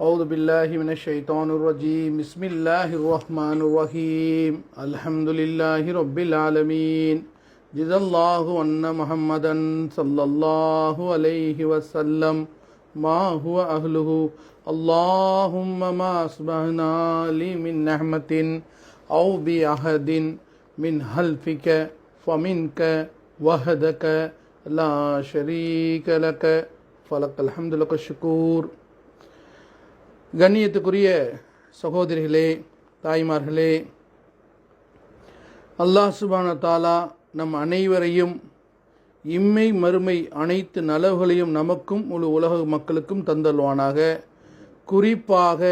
أعوذ بالله من الشيطان الرجيم بسم الله الرحمن الرحيم الحمد لله رب العالمين جزا الله أن محمدا صلى الله عليه وسلم ما هو أهله اللهم ما أصبحنا لي من نعمة أو بعهد من حلفك فمنك وحدك لا شريك لك فلك الحمد لك الشكور. கண்ணியத்துக்குரிய சகோதரிகளே, தாய்மார்களே, அல்லாஹ் சுப்ஹானஹு வ தஆலா நம் அனைவரையும் இம்மை மறுமை அனைத்து நலவுகளையும் நமக்கும் முழு உலக மக்களுக்கும் தந்தல்வானாக. குறிப்பாக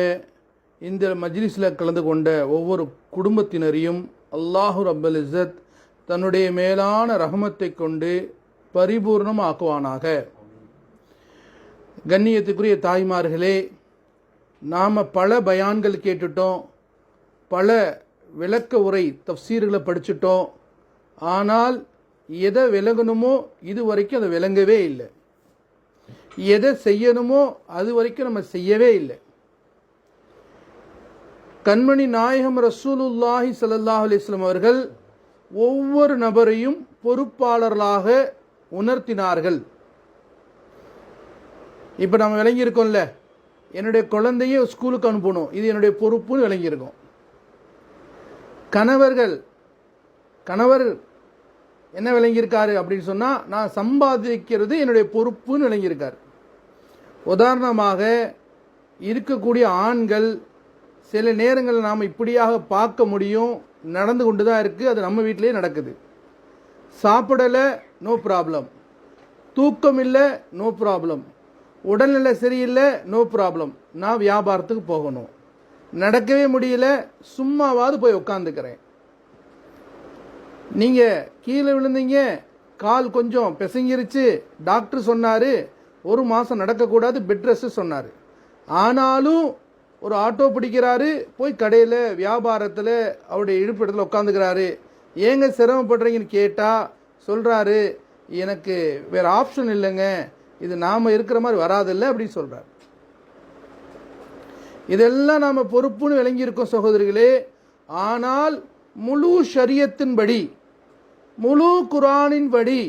இந்த மஜ்லிஸில் கலந்து கொண்ட ஒவ்வொரு குடும்பத்தினரையும் அல்லாஹு ரப்பல் இஸ்ஸத் தன்னுடைய மேலான ரஹமத்தை கொண்டு பரிபூர்ணமாக்குவானாக. கண்ணியத்துக்குரிய தாய்மார்களே, நாம் பல பயான்கள் கேட்டுட்டோம், பல விளக்க உரை தஃப்சீர்களை படிச்சுட்டோம். ஆனால் எதை விளங்கணுமோ இது வரைக்கும் அதை விளங்கவே இல்லை. எதை செய்யணுமோ அது வரைக்கும் நம்ம செய்யவே இல்லை. கண்மணி நாயகம் ரசூலுல்லாஹி ஸல்லல்லாஹு அலைஹி வஸல்லம் அவர்கள் ஒவ்வொரு நபரையும் பொறுப்பாளர்களாக உணர்த்தினார்கள். இப்போ நம்ம விளங்கியிருக்கோம்ல, என்னுடைய குழந்தைய ஸ்கூலுக்கு அனுப்பணும், இது என்னுடைய பொறுப்புன்னு விளங்கியிருக்கும். கணவர் என்ன விளங்கியிருக்காரு அப்படின்னு சொன்னால், நான் சம்பாதிக்கிறது என்னுடைய பொறுப்புன்னு விளங்கியிருக்கார். உதாரணமாக இருக்கக்கூடிய ஆண்கள் சில நேரங்களில் நாம் இப்படியாக பார்க்க முடியும், நடந்து கொண்டு தான் இருக்குது, அது நம்ம வீட்டிலே நடக்குது. சாப்பிடலை, நோ ப்ராப்ளம். தூக்கம் இல்லை, நோ ப்ராப்ளம். உடல்நிலை சரியில்லை, நோ ப்ராப்ளம். நான் வியாபாரத்துக்கு போகணும், நடக்கவே முடியல, சும்மாவாது போய் உட்காந்துக்கிறேன். நீங்கள் கீழே விழுந்தீங்க, கால் கொஞ்சம் பிசங்கிருச்சு, டாக்டர் சொன்னார் 1 மாதம் நடக்கக்கூடாது, பெட் ரெஸ்ட் சொன்னார். ஆனாலும் ஒரு ஆட்டோ பிடிக்கிறாரு, போய் கடையில் வியாபாரத்தில் அவருடைய இருப்பிடத்தில் உட்காந்துக்கிறாரு. ஏங்க சிரமப்படுறீங்கன்னு கேட்டால் சொல்கிறாரு, எனக்கு வேறு ஆப்ஷன் இல்லைங்க, இது நாம் இருக்கிற மாதிரி வராதில்லை அப்படின்னு சொல்கிறார். இதெல்லாம் நாம் பொறுப்புன்னு விளங்கியிருக்கோம் சகோதரிகளே. ஆனால் முழு ஷரியத்தின்படி, முழு குர்ஆனின்படி,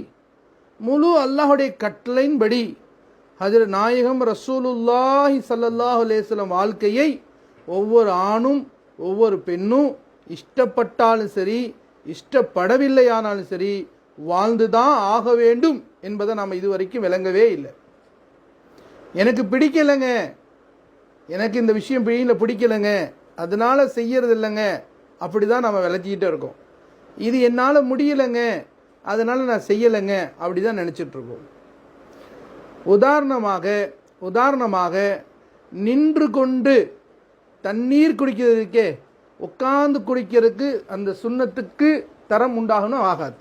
முழு அல்லாஹுடைய கட்டளையின்படி ஹஜ்ரத் நாயகம் ரசூலுல்லாஹி ஸல்லல்லாஹு அலைஹி வஸல்லம் வாழ்க்கையை ஒவ்வொரு ஆணும் ஒவ்வொரு பெண்ணும் இஷ்டப்பட்டாலும் சரி இஷ்டப்படவில்லையானாலும் சரி வாழ்ந்து தான் ஆக வேண்டும் என்பதை நாம் இதுவரைக்கும் விளங்கவே இல்லை. எனக்கு பிடிக்கலைங்க, எனக்கு இந்த விஷயம் பிடிக்கலைங்க, அதனால் செய்யறது இல்லைங்க, அப்படி தான் நம்ம விளக்கிக்கிட்டே இருக்கோம். இது என்னால் முடியலைங்க, அதனால் நான் செய்யலைங்க, அப்படி தான் நினச்சிட்ருக்கோம். உதாரணமாக நின்று கொண்டு தண்ணீர் குடிக்கிறதுக்கே உட்கார்ந்து குடிக்கிறதுக்கு அந்த சுன்னத்துக்கு தரம் உண்டாகணும் ஆகாது.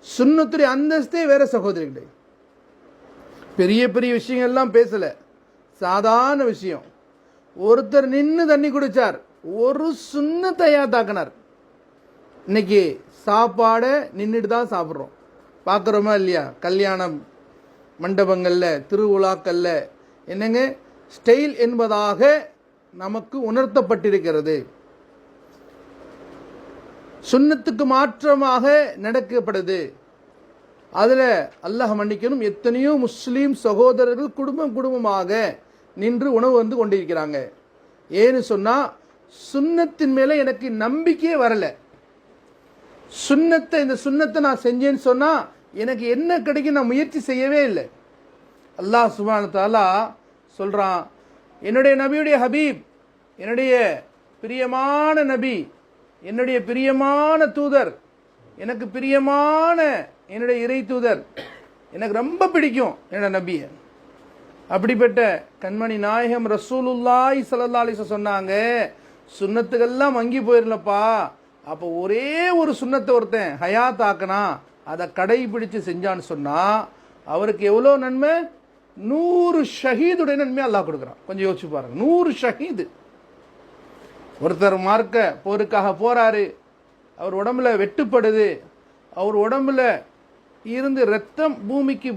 சுன்னத்துடைய அந்தஸ்தே வேற சகோதரிகளே. பெரிய பெரிய விஷயங்கள்லாம் பேசலை, சாதாரண விஷயம். ஒருத்தர் நின்று தண்ணி குடித்தார், ஒரு சுன்னத்தை தாக்கினார். இன்னைக்கு சாப்பாடை நின்றுட்டு தான் சாப்பிட்றோம், பார்க்குறோமா இல்லையா? கல்யாணம் மண்டபங்களில், திருவிழாக்களில் என்னங்க ஸ்டைல் என்பதாக நமக்கு உணர்த்தப்பட்டிருக்கிறது. சுன்னத்துக்கு மாற்றமாக நடக்கப்படுது. அதில் அல்லாஹ் மன்னிக்கணும், எத்தனையோ முஸ்லீம் சகோதரர்கள் குடும்பமாக நின்று உணவு வந்து கொண்டிருக்கிறாங்க. ஏன்னு சொன்னால், சுன்னத்தின் மேலே எனக்கு நம்பிக்கையே வரலை. இந்த சுன்னத்தை நான் செஞ்சேன்னு சொன்னால் எனக்கு என்ன கிடைக்கும், நான் முயற்சி செய்யவே இல்லை. அல்லாஹ் சுப்ஹானஹு வ தஆலா சொல்கிறான், என்னுடைய நபியுடைய ஹபீப், என்னுடைய பிரியமான நபி, என்னுடைய பிரியமான தூதர், எனக்கு பிரியமான என்னுடைய இறை தூதர், எனக்கு ரொம்ப பிடிக்கும் என்னோட நபியை. அப்படிப்பட்ட கண்மணி நாயகம் ரசூலுல்லாஹி ஸல்லல்லாஹு அலைஹி வஸல்லம் சொன்னாங்க, சுன்னத்துக்கெல்லாம் மங்கி போயிடலப்பா, அப்போ ஒரே ஒரு சுன்னத்தை ஒருத்தன் ஹயாத் ஆக்கினா, அதை கடைபிடிச்சு செஞ்சான்னு சொன்னால் அவருக்கு எவ்வளோ நன்மை? 100 ஷஹீதுடைய நன்மை அல்லாஹ் கொடுக்குறான். கொஞ்சம் யோசிச்சு பாருங்க, 100 ஷஹீது. ஒருத்தர் மார்க்க போருக்காக போறாரு, அவர் உடம்புல வெட்டுப்படுது, அவர் உடம்புல இருந்து ரத்தம் பூமிக்கு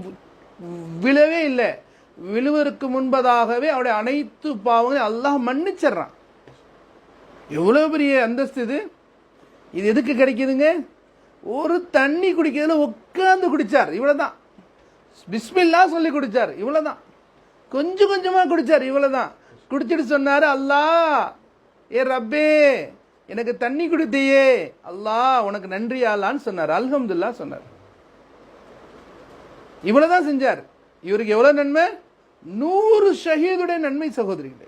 விழவே இல்லை, விழுவதற்கு முன்பதாகவே அவருடைய அனைத்து பாவங்களையும் அல்லாஹ் மன்னிச்சிடறான். எவ்வளவு பெரிய அந்தஸ்து இது! இது எதுக்கு கிடைக்குதுங்க? ஒரு தண்ணி குடிக்கிறதுல உட்கார்ந்து குடிச்சார், இவ்வளவுதான். பிஸ்மில்லா சொல்லி குடிச்சார், இவ்வளவுதான். கொஞ்சம் கொஞ்சமா குடிச்சார், இவ்வளவுதான். குடிச்சிட்டு சொன்னாரு, அல்லாஹ், ஏ ரப்பே, எனக்கு தண்ணி குடித்தையே, அல்லாஹ் உனக்கு நன்றி அல்லான்னு சொன்னார். அல்ஹம்துலில்லாஹ் சொன்னார். இவ்வளவுதான் செஞ்சார். இவருக்கு எவ்வளவு நன்மை? 100 ஷஹீதுடைய நன்மை சகோதரிகளே.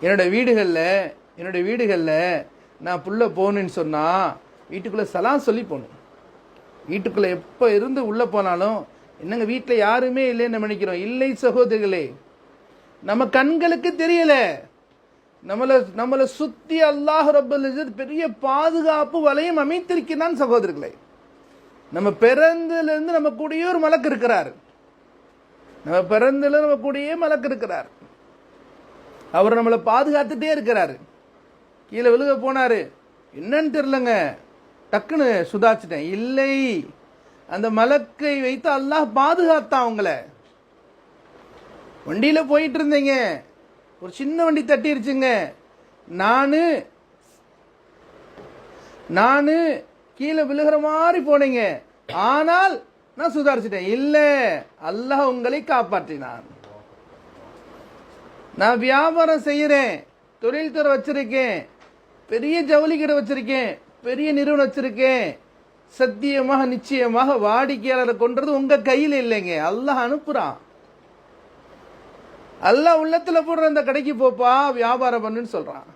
என்னுடைய வீடுகளில் நான் புள்ள போகணுன்னு சொன்னா வீட்டுக்குள்ள சலாம் சொல்லி போகணும். வீட்டுக்குள்ள எப்போ இருந்து உள்ள போனாலும் என்னங்க வீட்டில் யாருமே இல்லைன்னு நினைக்கிறோம். இல்லை சகோதரிகளே, நம்ம கண்களுக்கு தெரியல. நம்மளை சுத்தி அல்லாஹ் ரப்பல் இஸ்ஸத் பெரிய பாதுகாப்பு வலையம் அமைத்திருக்கிறான் சகோதரர்களே. நம்ம பிறந்திலிருந்து நம்ம கூடயே ஒரு மலக்கு இருக்கிறார். அவர் நம்மளை பாதுகாத்துட்டே இருக்கிறார். கீழே விழுக போனாரு, என்னன்னு தெரியலங்க, டக்குன்னு சுதாச்சிட்டேன். இல்லை, அந்த மலக்கை வைத்து அல்லாஹ் பாதுகாத்தான் உங்களை. வண்டியில போயிட்டு இருந்தீங்க, ஒரு சின்ன வண்டி தட்டிருச்சுங்க, நானு கீழே விழுகிற மாதிரி போனீங்க, ஆனால் நான் சுதாரிச்சிட்டேன். இல்ல, அல்லாஹ் உங்களை காப்பாற்றினான். நான் வியாபாரம் செய்யறேன், தொழில்துறை வச்சிருக்கேன், பெரிய ஜவுளி கடை வச்சிருக்கேன், பெரிய நிறுவனம் வச்சிருக்கேன், சத்தியமாக நிச்சயமாக வாடிக்கையாளரை கொன்றது உங்க கையில் இல்லைங்க, அல்லாஹ் அனுப்புறான். அல்லாஹ் உள்ளத்துல போடுற அந்த கடைக்கு போப்பா, வியாபாரம் பண்ணுன்னு சொல்றான்.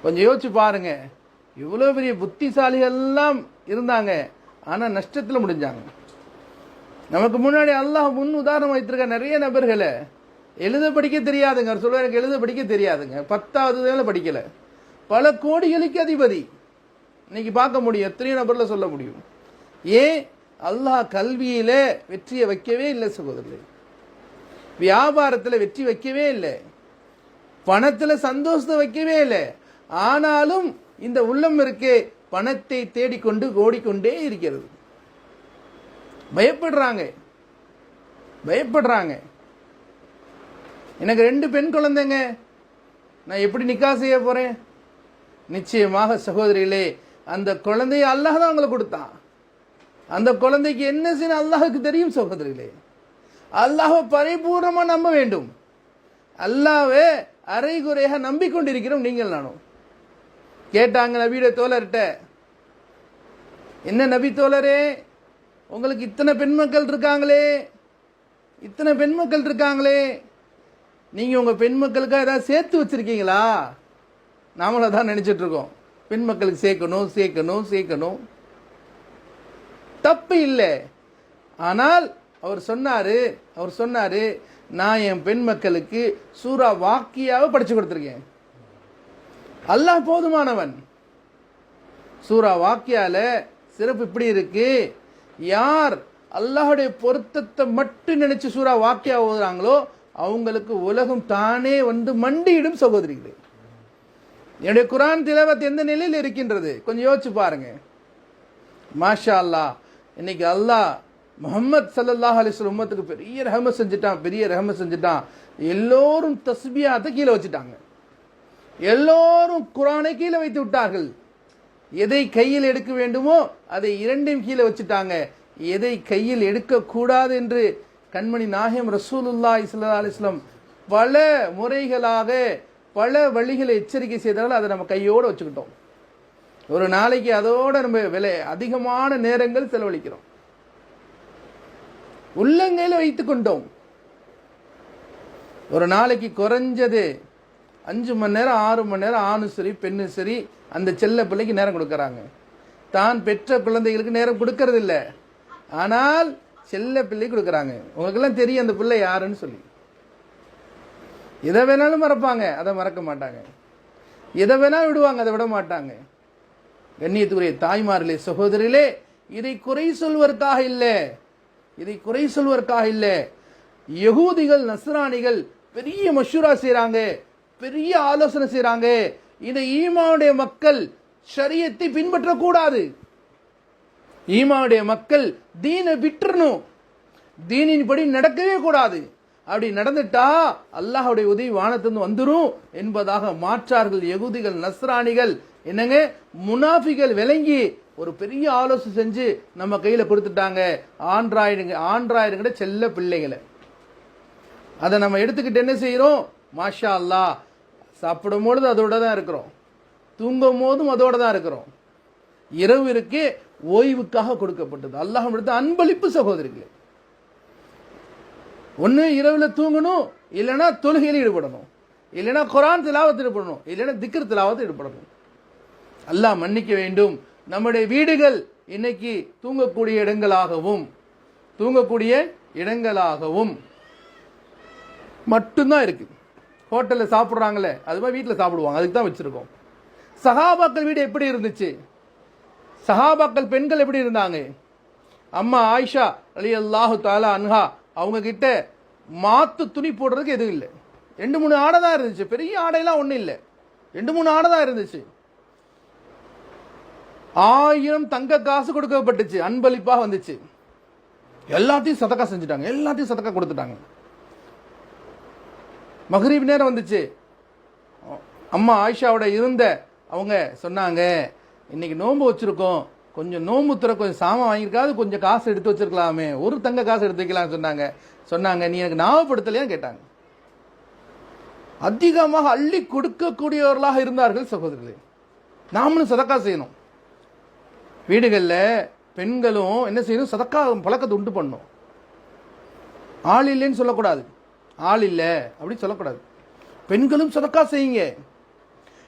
கொஞ்சம் யோசிச்சு பாருங்க, இவ்வளவு பெரிய புத்திசாலிகள் எல்லாம் இருந்தாங்க, ஆனா நஷ்டத்துல முடிஞ்சாங்க. நமக்கு முன்னாடி அல்லாஹ் முன் உதாரணம் வைத்திருக்க நிறைய நபர்களை எழுத படிக்க தெரியாதுங்க. அவர் சொல்லுவார், எனக்கு எழுத படிக்க தெரியாதுங்க, 10வது படிக்கல, பல கோடிகளுக்கு அதிபதி. இன்னைக்கு பார்க்க முடியும், எத்தனையோ நபர்ல சொல்ல முடியும். ஏன்? அல்லாஹ் கல்வியில வெற்றியை வைக்கவே இல்லை சகோதரர்களே, வியாபாரத்தில் வெற்றி வைக்கவே இல்லை, பணத்துல சந்தோஷத்தை வைக்கவே இல்லை. ஆனாலும் இந்த உள்ளம் இருக்கே, பணத்தை தேடிக்கொண்டு ஓடிக்கொண்டே இருக்கிறது. பயப்படுறாங்க. எனக்கு 2 பெண் குழந்தைங்க, நான் எப்படி நிக்கா செய்ய போறேன்? நிச்சயமாக சகோதரிகளே, அந்த குழந்தையை அல்லாஹ் தான் உங்களுக்கு கொடுத்தான். அந்த குழந்தைக்கு என்ன செய்ய அல்லாஹுக்கு தெரியும் சகோதரிகளே. அல்லாஹ்வை பரிபூர்ணமா நம்ப வேண்டும். அல்லாஹ்வை அரைகுறையாக நம்பிக்கொண்டிருக்கிறோம் நீங்கள் நானும். கேட்டாங்க நபியுடைய தோழர்கிட்ட, என்ன நபி தோழரே, உங்களுக்கு இத்தனை பெண்மக்கள் இருக்காங்களே, நீங்க உங்க பெண்மக்களுக்காக ஏதாவது சேர்த்து வச்சிருக்கீங்களா? நாமளும் தான் நினைச்சிட்டு இருக்கோம், பெண்மக்களுக்கு சேர்க்கணும். தப்பு இல்லை. ஆனால் அவர் சொன்னாரு, நான் என் பெண் மக்களுக்கு சூரா வாக்கியாவை படிச்சு கொடுத்திருக்கேன். அல்லாஹ் போதுமானவன். சூரா வாக்கியால சிறப்பு இப்படி இருக்கு, யார் அல்லாஹுடைய பொருத்தத்தை மட்டும் நினைச்சு சூரா வாக்கியா ஓதுறாங்களோ அவங்களுக்கு உலகம் தானே வந்து மண்டியிடும் சகோதரிகளே. என்னுடைய குர்ஆன் திலாவத் எந்த நிலையில் இருக்கின்றது கொஞ்சம் யோசிச்சு பாருங்க. மாஷா அல்லாஹ், இன்னைக்கு அல்லாஹ் முஹம்மது ஸல்லல்லாஹு அலைஹி வஸல்லம் உம்மத்துக்கு பெரிய ரஹமத் செஞ்சுட்டான். எல்லோரும் தஸ்பியாத்தை கீழே வச்சுட்டாங்க, எல்லோரும் குர்ஆனை கீழே வைத்து விட்டார்கள். எதை கையில் எடுக்க வேண்டுமோ அதை 2யும் கீழே வச்சுட்டாங்க. எதை கையில் எடுக்க கூடாது என்று கண்மணி நாயகம் ரசூலுல்லாஹி ஸல்லல்லாஹு அலைஹி வஸல்லம் பல முறைகளாக பல வழிகளை எச்சரிக்கை செய்தாலும் அதை நம்ம கையோடு வச்சுக்கிட்டோம். ஒரு நாளைக்கு அதோட நம்ம அதிகமான நேரங்கள் செலவழிக்கிறோம், உள்ளங்கையில வைத்துக் கொண்டோம். ஒரு நாளைக்கு குறைஞ்சது 5 மணி நேரம் 6 மணி நேரம் ஆணும் சரி பெண்ணும் சரி அந்த செல்ல பிள்ளைக்கு நேரம் கொடுக்கறாங்க. தான் பெற்ற குழந்தைகளுக்கு நேரம் கொடுக்கறது இல்லை, ஆனால் செல்ல பிள்ளை கொடுக்கறாங்க. உங்களுக்கெல்லாம் தெரியும் அந்த பிள்ளை யாருன்னு சொல்லி. எதை வேணாலும் மறப்பாங்க, அதை மறக்க மாட்டாங்க. எதை வேணாலும் விடுவாங்க, அதை விட மாட்டாங்க. கண்ணியத்துக்குரிய தாய்மார்களே, சகோதரிகளே, இதை குறை சொல்வதற்காக இல்லை. யகூதிகள் நஸ்ரானிகள் பெரிய மஷூரா செய்றாங்க, பெரிய ஆலோசனை செய்றாங்க. இந்த ஈமானுடைய மக்கள் ஷரியத்தை பின்பற்றக்கூடாது, ஈமானுடைய மக்கள் தீனை விட்டுறணும், தீனின்படி நடக்கவே கூடாது. அப்படி நடந்துட்டா அல்லாஹ்வுடைய உதவி வானத்திலிருந்து வந்துரும் என்பதாக மாற்றார்கள் யகூதிகள், நஸ்ரானிகள், என்னங்க முனாஃபிகள் விளங்கி ஒரு பெரிய ஆலோசனை செஞ்சு நம்ம கையில கொடுத்துட்டாங்க. ஆண்ட்ராய்டுங்கிற செல்ல பிள்ளைகளை அதை நம்ம எடுத்துக்கிட்டு என்ன செய்யறோம்? மாஷா அல்லாஹ், சாப்பிடும் பொழுது அதோட தான் இருக்கிறோம், தூங்கும் போதும் அதோட தான் இருக்கிறோம். இரவு இருக்கே ஓய்வுக்காக கொடுக்கப்பட்டது. அல்லாஹ் எடுத்த அன்பளிப்பு சகோதரிகளே. ஒன்று இரவில் தூங்கணும், இல்லைன்னா தொழுகையில் ஈடுபடணும், இல்லைன்னா குர்ஆன் திலாவத்தில் ஈடுபடணும், இல்லைன்னா திக்ர் திலாவத்தில் ஈடுபடணும். அல்லாஹ் மன்னிக்க வேண்டும். நம்முடைய வீடுகள் இன்னைக்கு தூங்கக்கூடிய இடங்களாகவும் மட்டும்தான் இருக்கு. ஹோட்டலில் சாப்பிட்றாங்களே அது மாதிரி வீட்டில் சாப்பிடுவாங்க, அதுக்கு தான் வச்சிருக்கோம். சஹாபாக்கள் வீடு எப்படி இருந்துச்சு? சஹாபாக்கள் பெண்கள் எப்படி இருந்தாங்க? அம்மா ஆயிஷா ரலியல்லாஹு தஆலா அன்ஹா அவங்க கிட்ட மாத்து துணி போடுறதுக்கு எதுவும் இல்லை. 2-3 ஆடை தான் இருந்துச்சு, பெரிய ஆடையெல்லாம் ஒன்றும் இல்லை, 2-3 ஆடை தான் இருந்துச்சு. 1000 தங்க காசு கொடுக்கப்பட்டுச்சு, அன்பளிப்பாக வந்துச்சு. எல்லாத்தையும் சதக்கா செஞ்சுட்டாங்க, எல்லாத்தையும் சதக்கா கொடுத்துட்டாங்க. மக்ரிப் நேரம் வந்துச்சு, அம்மா ஆயிஷாவோட இருந்த அவங்க சொன்னாங்க, இன்னைக்கு நோன்பு வச்சிருக்கோம், கொஞ்சம் நோன்பு துற கொஞ்சம் சாமான் வாங்கியிருக்காது, கொஞ்சம் காசு எடுத்து வச்சிருக்கலாமே, ஒரு தங்க காசு எடுத்து வைக்கலாம் சொன்னாங்க. நீ எனக்கு ஞாபகப்படுத்தலையான்னு கேட்டாங்க. அதிகமாக அள்ளி கொடுக்கக்கூடியவர்களாக இருந்தார்கள் சகோதரர்களே. நாமளும் சதக்கா செய்யணும். வீடுகளில் பெண்களும் என்ன செய்யணும்? சதக்கா பழக்கத்தை உண்டு பண்ணணும். ஆள் இல்லைன்னு சொல்லக்கூடாது, ஆள் இல்லை அப்படின்னு சொல்லக்கூடாது. பெண்களும் சதக்கா செய்யுங்க.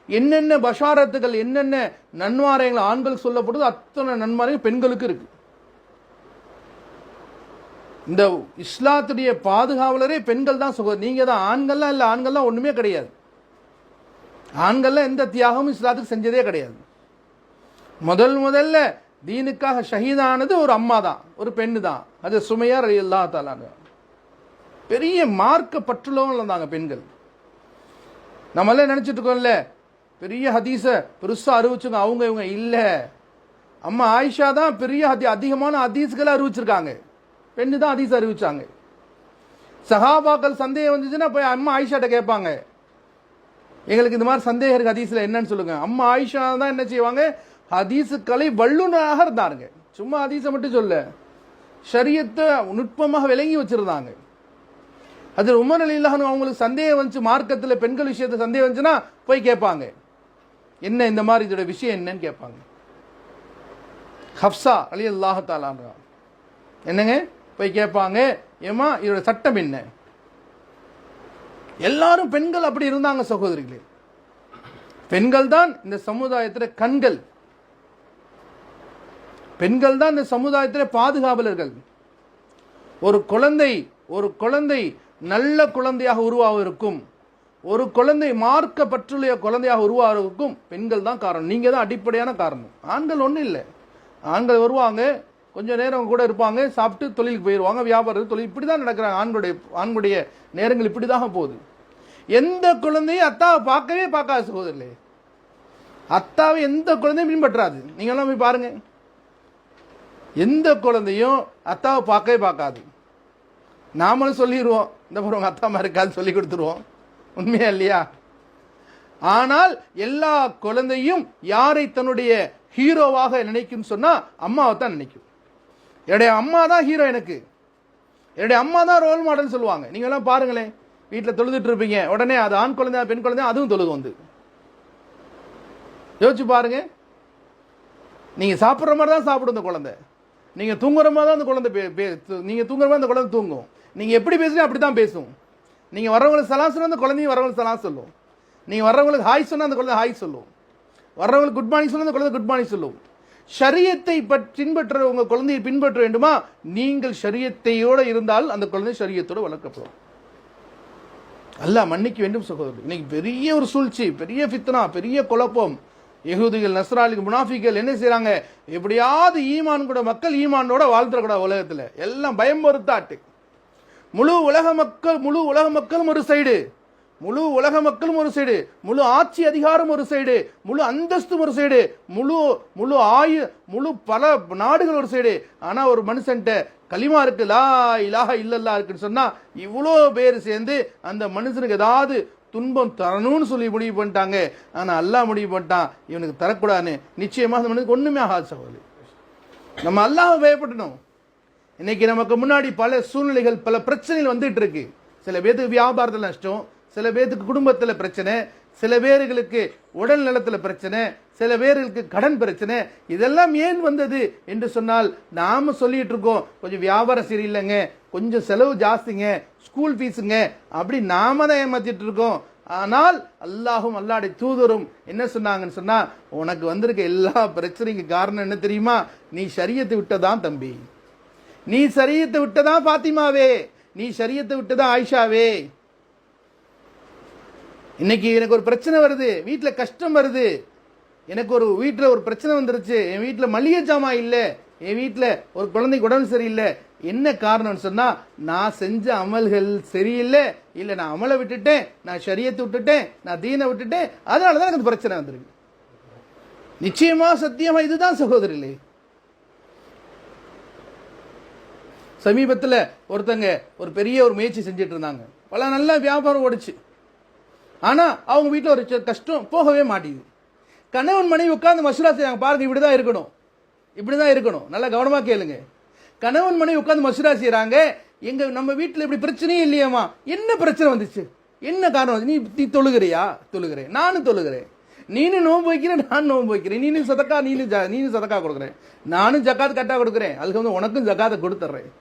என்னென்ன பஷாரத்துகள், என்னென்ன நன்மாரைகள் ஆண்கள் சொல்லப்படுது அத்தனை நன்மாரைகள் பெண்களுக்கு இருக்கு. இந்த இஸ்லாத்துடைய பாதுகாவலரே பெண்கள் தான் சகோதரர். நீங்க தான், ஆண்கள்லாம் இல்லை, ஆண்கள்லாம் ஒண்ணுமே கிடையாது. ஆண்கள்லாம் எந்த தியாகமும் இஸ்லாத்துக்கு செஞ்சதே கிடையாது. முதல்ல தீனுக்காக ஷஹீதானது ஒரு அம்மா தான், ஒரு பெண்ணு தான், அது சுமையா ரலியல்லாஹு தஆலா. பெரிய மார்க்க பற்றுள்ளவங்க இருந்தாங்க பெண்கள். நம்மளே நினைச்சிட்டு இருக்கோம்ல, பெரிய ஹதீஸ பெருசா அறிவிச்சுங்க அவங்க இவங்க இல்ல. அம்மா ஆயிஷா தான் பெரிய அதிகமான ஹதீஸ்களை அறிவிச்சிருக்காங்க, பெண்ணு தான் ஹதீஸ் அறிவிச்சாங்க. சஹாபாக்கள் சந்தேகம் வந்துச்சுன்னா போய் அம்மா ஆயிஷாட்ட கேட்பாங்க, எங்களுக்கு இந்த மாதிரி சந்தேகம் இருக்கு ஹதீஸ்ல என்னன்னு சொல்லுங்க. அம்மா ஆயிஷா தான் என்ன செய்வாங்க? ஹதீஸுக்களை வல்லுநராக இருந்தாருங்க. சும்மா ஹதீஸை மட்டும் சொல்ல, ஷரியத்தை நுட்பமாக விளங்கி வச்சிருந்தாங்க. அது உமர் ரலியல்லாஹு அன்ஹு அவங்களுக்கு சந்தேகம் வந்துச்சு, மார்க்கத்தில் பெண்கள் விஷயத்தை சந்தேகம் வந்துச்சுன்னா போய் கேட்பாங்க, என்ன இந்த மாதிரி இதோட விஷயம் என்னன்னு கேட்பாங்க. ஹப்ஸா ரலியல்லாஹு தஆலா அன்ஹா என்னங்க போய் கேட்பாங்க, ஏமா இதோட சட்டம் என்ன? எல்லாரும் பெண்கள் அப்படி இருந்தாங்க சகோதரிகளே. பெண்கள் தான் இந்த சமுதாயத்தில் கண்கள், பெண்கள் தான் இந்த சமுதாயத்தில் பாதுகாவலர்கள். ஒரு குழந்தை நல்ல குழந்தையாக உருவாவதற்கும், ஒரு குழந்தை மார்க்க பற்றுள்ள குழந்தையாக உருவாவதற்கும் பெண்கள் தான் காரணம். நீங்க தான் அடிப்படையான காரணம். ஆண்கள் ஒன்றும் இல்லை. ஆண்கள் வருவாங்க, கொஞ்சம் நேரம் கூட இருப்பாங்க, சாப்பிட்டு தொழிலுக்கு போயிடுவாங்க, வியாபாரம் தொழில், இப்படி தான் நடக்கிறாங்க. ஆண்களுடைய நேரங்கள் இப்படி தான் போகுது. எந்த குழந்தையும் அத்தாவை பார்க்கவே பார்க்காது சகோதரர்களே. அத்தாவை எந்த குழந்தையும் பின்பற்றாது. நீங்க எல்லாம் போய் பாருங்க, எந்த குழந்தையும் அத்தாவை பார்க்கவே பார்க்காது. நாமளும் சொல்லிடுவோம், இந்த பாருங்க அத்தா மாதிரி இருக்காது சொல்லி கொடுத்துருவோம், உண்மையா இல்லையா? ஆனால் எல்லா குழந்தையும் யாரை தன்னுடைய ஹீரோவாக நினைக்கும் சொன்னா அம்மாவை தான் நினைக்கும். என்னுடைய அம்மா தான் ஹீரோ, எனக்கு என்னுடைய அம்மா தான் ரோல் மாடல் சொல்லுவாங்க. நீங்க எல்லாம் பாருங்களேன், வீட்டில் தொழுதுட்டு இருப்பீங்க, உடனே அது ஆண் குழந்தை பெண் குழந்தை அதுவும் தொழுது வந்து யோசிச்சு பாருங்க. நீங்க சாப்பிட்ற மாதிரி தான் சாப்பிடும் இந்த குழந்தை, நீங்க தூங்குற மாதிரி தான் அந்த குழந்தை நீங்க தூங்குற மாதிரி அந்த குழந்தை தூங்கும். நீங்க எப்படி பேசுறீங்க அப்படித்தான் பேசும். நீங்க வர்றவங்களுக்கு சலாம் சொன்னா அந்த குழந்தையும் வரவங்களுக்கு சலாம் சொல்லும். நீங்க வர்றவங்களுக்கு ஹாய் சொன்னா அந்த குழந்தை ஹாய் சொல்லும். வர்றவங்களுக்கு குட் மார்னிங் சொன்னா அந்த குழந்தை குட் மார்னிங் சொல்லும். ஷரியத்தை பின்பற்ற உங்க குழந்தையை பின்பற்ற வேண்டுமா? நீங்கள் ஷரியத்தையோடு இருந்தால் அந்த குழந்தை ஷரியத்தோடு வளர்க்கப்படும். அல்லாஹ் மன்னிக்க வேண்டும் சகோதரர். இன்னைக்கு பெரிய ஒரு சூழ்ச்சி, பெரிய ஃபித்னா, பெரிய குழப்பம். யஹூதிகள், நஸ்ரானிகள், முனாஃபிகள் என்ன செய்யறாங்க? எப்படியாவது ஈமான் கூட மக்கள் ஈமானோட வாழ்ந்துடக்கூடாது உலகத்தில். எல்லாம் பயம் பொறுத்தாட்டு. முழு உலக மக்களும் ஒரு சைடு, முழு உலக மக்களும் ஒரு சைடு, முழு ஆட்சி அதிகாரம் ஒரு சைடு, முழு அந்தஸ்தும் ஒரு சைடு, முழு முழு முழு பல நாடுகள் ஒரு சைடு. ஆனா ஒரு மனுஷன்ட்ட கலிமா இருக்கு, லா இலாஹ இல்லல்லா இருக்குன்னு சொன்னா இவ்வளோ பேர் சேர்ந்து அந்த மனுஷனுக்கு ஏதாவது துன்பம் தரணும்னு சொல்லி முடிவு பண்ணிட்டாங்க. ஆனா அல்லாஹ் முடிவு பண்ணிட்டான் இவனுக்கு தரக்கூடாதுன்னு. நிச்சயமா அந்த மனுஷனுக்கு ஒண்ணுமே ஆகாது சகோதரி. நம்ம அல்லாஹ்வை பயப்படணும். இன்னைக்கு நமக்கு முன்னாடி பல சூழ்நிலைகள், பல பிரச்சனைகள் வந்துட்டு இருக்கு. சில பேருக்கு வியாபாரத்தில் நஷ்டம், சில பேருக்கு குடும்பத்தில் பிரச்சனை, சில பேர்களுக்கு உடல் நலத்தில் பிரச்சனை, சில பேர்களுக்கு கடன் பிரச்சனை. இதெல்லாம் ஏன் வந்தது என்று சொன்னால் நாம சொல்லிட்டு இருக்கோம் கொஞ்சம் வியாபாரம் சரியில்லைங்க, கொஞ்சம் செலவு ஜாஸ்திங்க, ஸ்கூல் ஃபீஸுங்க, அப்படி நாம தான் ஏமாத்திட்டு இருக்கோம். ஆனால் அல்லாஹும் அல்லாஹ்வுடைய தூதரும் என்ன சொன்னாங்கன்னு சொன்னா, உனக்கு வந்திருக்க எல்லா பிரச்சனைக்கு காரணம் என்ன தெரியுமா? நீ ஷரியத்தை விட்டதான் தம்பி, நீ ஷரியத்தை விட்டதான் பாத்திமாவே, நீ ஷரியத்தை விட்டதான் ஆயிஷாவே. இன்னைக்கு எனக்கு ஒரு பிரச்சனை வருது, வீட்டில் கஷ்டம் வருது, எனக்கு ஒரு வீட்டில் ஒரு பிரச்சனை வந்துருச்சு, என் வீட்டில் மளிகை ஜாமான் இல்லை, என் வீட்டில் ஒரு குழந்தைக்கு உடம்பு சரியில்லை. என்ன காரணம்னு சொன்னா, நான் செஞ்ச அமல்கள் சரியில்லை, இல்லை நான் அமலை விட்டுட்டேன், நான் ஷரியத்தை விட்டுட்டேன், நான் தீனை விட்டுட்டேன், அதனால தான் எனக்கு பிரச்சனை வந்திருக்கு. நிச்சயமா சத்தியமா இதுதான் சகோதரிலே. சமீபத்தில் ஒருத்தங்க ஒரு பெரிய ஒரு முயற்சி செஞ்சுட்டு இருந்தாங்க, பல நல்ல வியாபாரம் ஓடிச்சு. ஆனா அவங்க வீட்டில் ஒரு கஷ்டம் போகவே மாட்டேங்குது. கணவன் மனைவி உட்கார்ந்து மசூரா செய்றாங்க, பாருங்க இப்படிதான் இருக்கணும், இப்படிதான் இருக்கணும், நல்லா கவனமா கேளுங்க. கணவன் மனைவி உட்கார்ந்து மசூரா செய்றாங்க, எங்க நம்ம வீட்டில் இப்படி பிரச்சனையே இல்லையாமா, என்ன பிரச்சனை வந்துச்சு, என்ன காரணம்? நீ தொழுகிறியா? தொழுகிறேன், நானும் தொழுகிறேன், நீனும் நோன்பு வைக்கிறேன், நானும் நோன்பு வைக்கிறேன், நீனும் சதக்கா, நீனும் சதக்கா கொடுக்குறேன், நானும் ஜக்காத் கட்டா கொடுக்குறேன், அதுக்கு வந்து உனக்கும் ஜக்காத்தை கொடுத்துட்றேன்.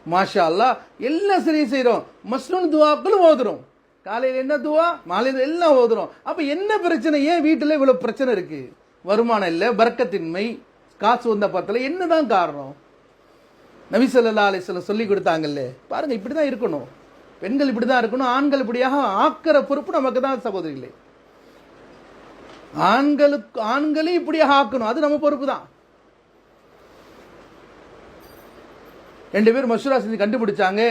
மாஷா அல்லாஹ், எல்லாம் சரி செய்யறோம், மஸ்னூன் துவாக்களும் ஓதுறோம், காலையில் என்ன துவா, மாலையில் எல்லாம் ஓதுறோம். அப்ப என்ன பிரச்சனை? ஏன் வீட்டில் இவ்வளவு பிரச்சனை இருக்கு? வருமானம் இல்லை, பரக்கத்தின்மை, காசு வந்த பத்தல, என்னதான் காரணம்? நபி ஸல்லல்லாஹு அலைஹி வஸல்லம் சொல்லி கொடுத்தாங்கல்ல, பாருங்க இப்படிதான் இருக்கணும், பெண்கள் இப்படிதான் இருக்கணும், ஆண்கள் இப்படியாக ஆக்கிற பொறுப்பு நமக்கு தான் சகோதரிகளே. ஆண்களையும் இப்படியாக ஆக்கணும், அது நம்ம பொறுப்பு தான். 2 பேர் மசூரா செஞ்சு கண்டுபிடிச்சாங்க,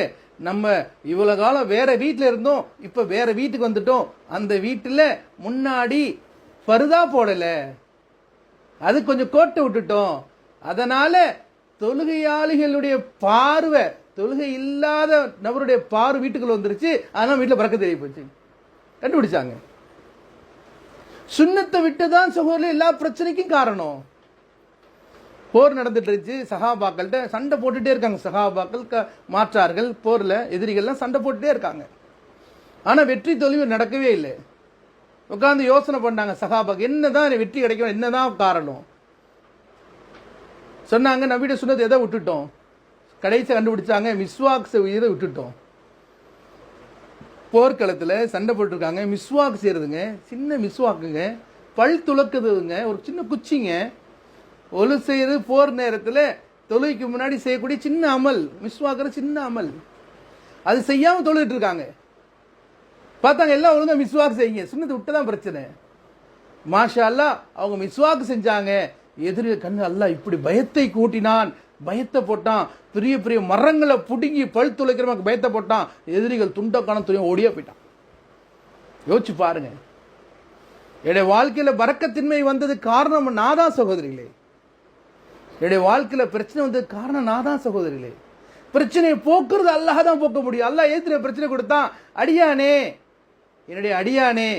நம்ம இவ்வளவு காலம் வேற வீட்டில் இருந்தோம், இப்ப வேற வீட்டுக்கு வந்துட்டோம், அந்த வீட்டில் முன்னாடி பர்தா போடல, அது கொஞ்சம் கோட்டை விட்டுட்டோம், அதனால தொழுகையாளிகளுடைய பார்வை, தொழுகை இல்லாத நபருடைய பார்வை வீட்டுக்குள்ள வந்துருச்சு, அதனால வீட்டில் பறக்க தெரிய போச்சு. கண்டுபிடிச்சாங்க. சுன்னத்தை விட்டுதான் சகோதரர் எல்லா பிரச்சனைக்கும் காரணம். போர் நடந்துட்டு இருந்துச்சு, சஹாபாக்கள்கிட்ட சண்டை போட்டுட்டே இருக்காங்க, சஹாபாக்கள் மாற்றார்கள் போர்ல எதிரிகள்லாம் சண்டை போட்டுட்டே இருக்காங்க. ஆனா வெற்றி தோல்வி நடக்கவே இல்லை. உட்கார்ந்து யோசனை பண்ணாங்க சஹாபாக்கு, என்னதான் வெற்றி கிடைக்கும், என்னதான் காரணம்? சொன்னாங்க, நபியோட சுன்னத்தை எதை விட்டுட்டோம்? கடைசி கண்டுபிடிச்சாங்க, மிஸ்வாக் செய்யறதை விட்டுட்டோம். போர்க்களத்தில் சண்டை போட்டுருக்காங்க, மிஸ்வாக் செய்யறதுங்க, சின்ன மிஸ்வாக்குங்க, பல் துளக்குதுங்க, ஒரு சின்ன குச்சிங்க, ஒலு செய்யறது போர் நேரத்தில் தொழுகைக்கு முன்னாடி செய்யக்கூடிய சின்ன அமல், மிஸ்வாக்குற சின்ன அமல், அது செய்யாம தொழுகிட்டு இருக்காங்க. பார்த்தாங்க எல்லாம் ஒழுங்கா மிஸ்வாக் செய்யுங்க, சுன்னத்தை விட்டுதான் பிரச்சனை. மாஷா அல்லாஹ், அவங்க மிஸ்வாக் செஞ்சாங்க, எதிரி கண்ணு அல்லாஹ் இப்படி பயத்தை கூட்டினான், பயத்தை போட்டான், பெரிய பெரிய மரங்களை புடுங்கி பல் துளைக்கிற மாதிரி பயத்தை போட்டான், எதிரிகள் துண்டக்கான துணியை ஓடியா போயிட்டான். யோசிச்சு பாருங்க, என்னுடைய வாழ்க்கையில பரக்கத்தின்மை வந்தது காரணம் நான் தான் சகோதரிகளே. என்னுடைய வாழ்க்கையில பிரச்சனை வந்தது காரணம் நான் தான் சகோதரிகளே. பிரச்சனையை போக்குறது அல்லாஹ் தான் போக்க முடியும். அல்லாஹ் ஏத்தின பிரச்சனை கொடுத்தான், அடியானே, என்னுடைய அடியானே,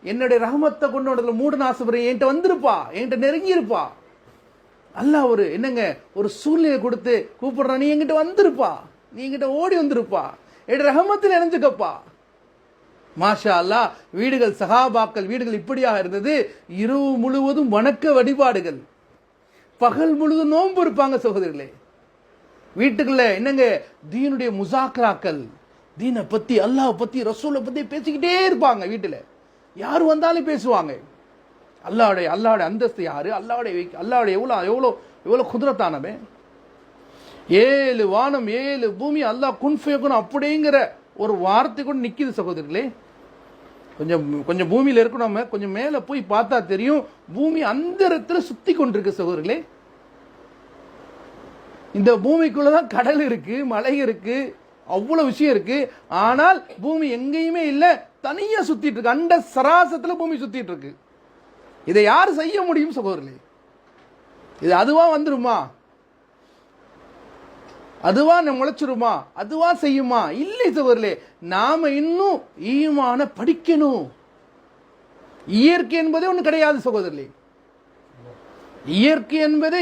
என்னுடைய ரஹமத்தை கொண்டு உனதுல மூட ஆசைப்படுறேன், என்கிட்ட வந்திருப்பா, என்கிட்ட நெருங்கி இருப்பா. அல்லாஹ் ஒரு என்னங்க ஒரு சூழ்நிலை கொடுத்து கூப்பிடுறான், நீ என்கிட்ட வந்திருப்பா, நீ என்கிட்ட ஓடி வந்திருப்பா, என்னுடைய ரஹமத்தில் இணைஞ்சுக்கப்பா. மாஷா அல்லாஹ், வீடுகள் சஹாபாக்கள் வீடுகள் இப்படியாக இருந்தது. இரவு முழுவதும் வணக்க வழிபாடுகள், பகல் முழுவதும் நோன்பு இருப்பாங்க சகோதரிகளே. வீட்டுக்குள்ள என்னங்க தீனுடைய முசாக்கராக்கள், தீனை பத்தி, அல்லாஹ் பத்தி, ரசூலை பத்தி பேசிக்கிட்டே இருப்பாங்க. வீட்டுல யாரு வந்தாலும் பேசுவாங்க. அல்லாஹ்வுடைய அந்தஸ்து யாரு, அல்லாஹ்வுடைய எவ்வளவு குதிரத்தானவே. 7 வானம் 7 பூமி அல்லாஹ் குன் ஃபயகுன் அப்படிங்கிற ஒரு வார்த்தை கூட நிக்குது சகோதரர்களே. கொஞ்சம் பூமியில இருக்கணும், கொஞ்சம் மேல போய் பார்த்தா தெரியும், பூமி அந்த இடத்துல சுத்தி கொண்டிருக்கு சகோதரர்களே. இந்த பூமிக்குள்ளதான் கடல் இருக்கு, மலை இருக்கு, அவ்வளவு விஷயம் இருக்கு. ஆனால் பூமி எங்கேயுமே இல்ல, தனியா சுத்திட்டு இருக்கு. அண்ட சராசத்துல பூமி சுத்திட்டு இருக்கு. இதை யார் செய்ய முடியும் சகோதரர்களே? இது அதுவா வந்துருமா? அதுவா முளைச்சிருமா? அதுவா செய்யுமா? இல்லை சகோதரர்களே, நாம இன்னும் ஈமான படிக்கணும். இயற்கை என்பதே ஒண்ணு கிடையாது சகோதரர்களே. இயற்கை என்பதே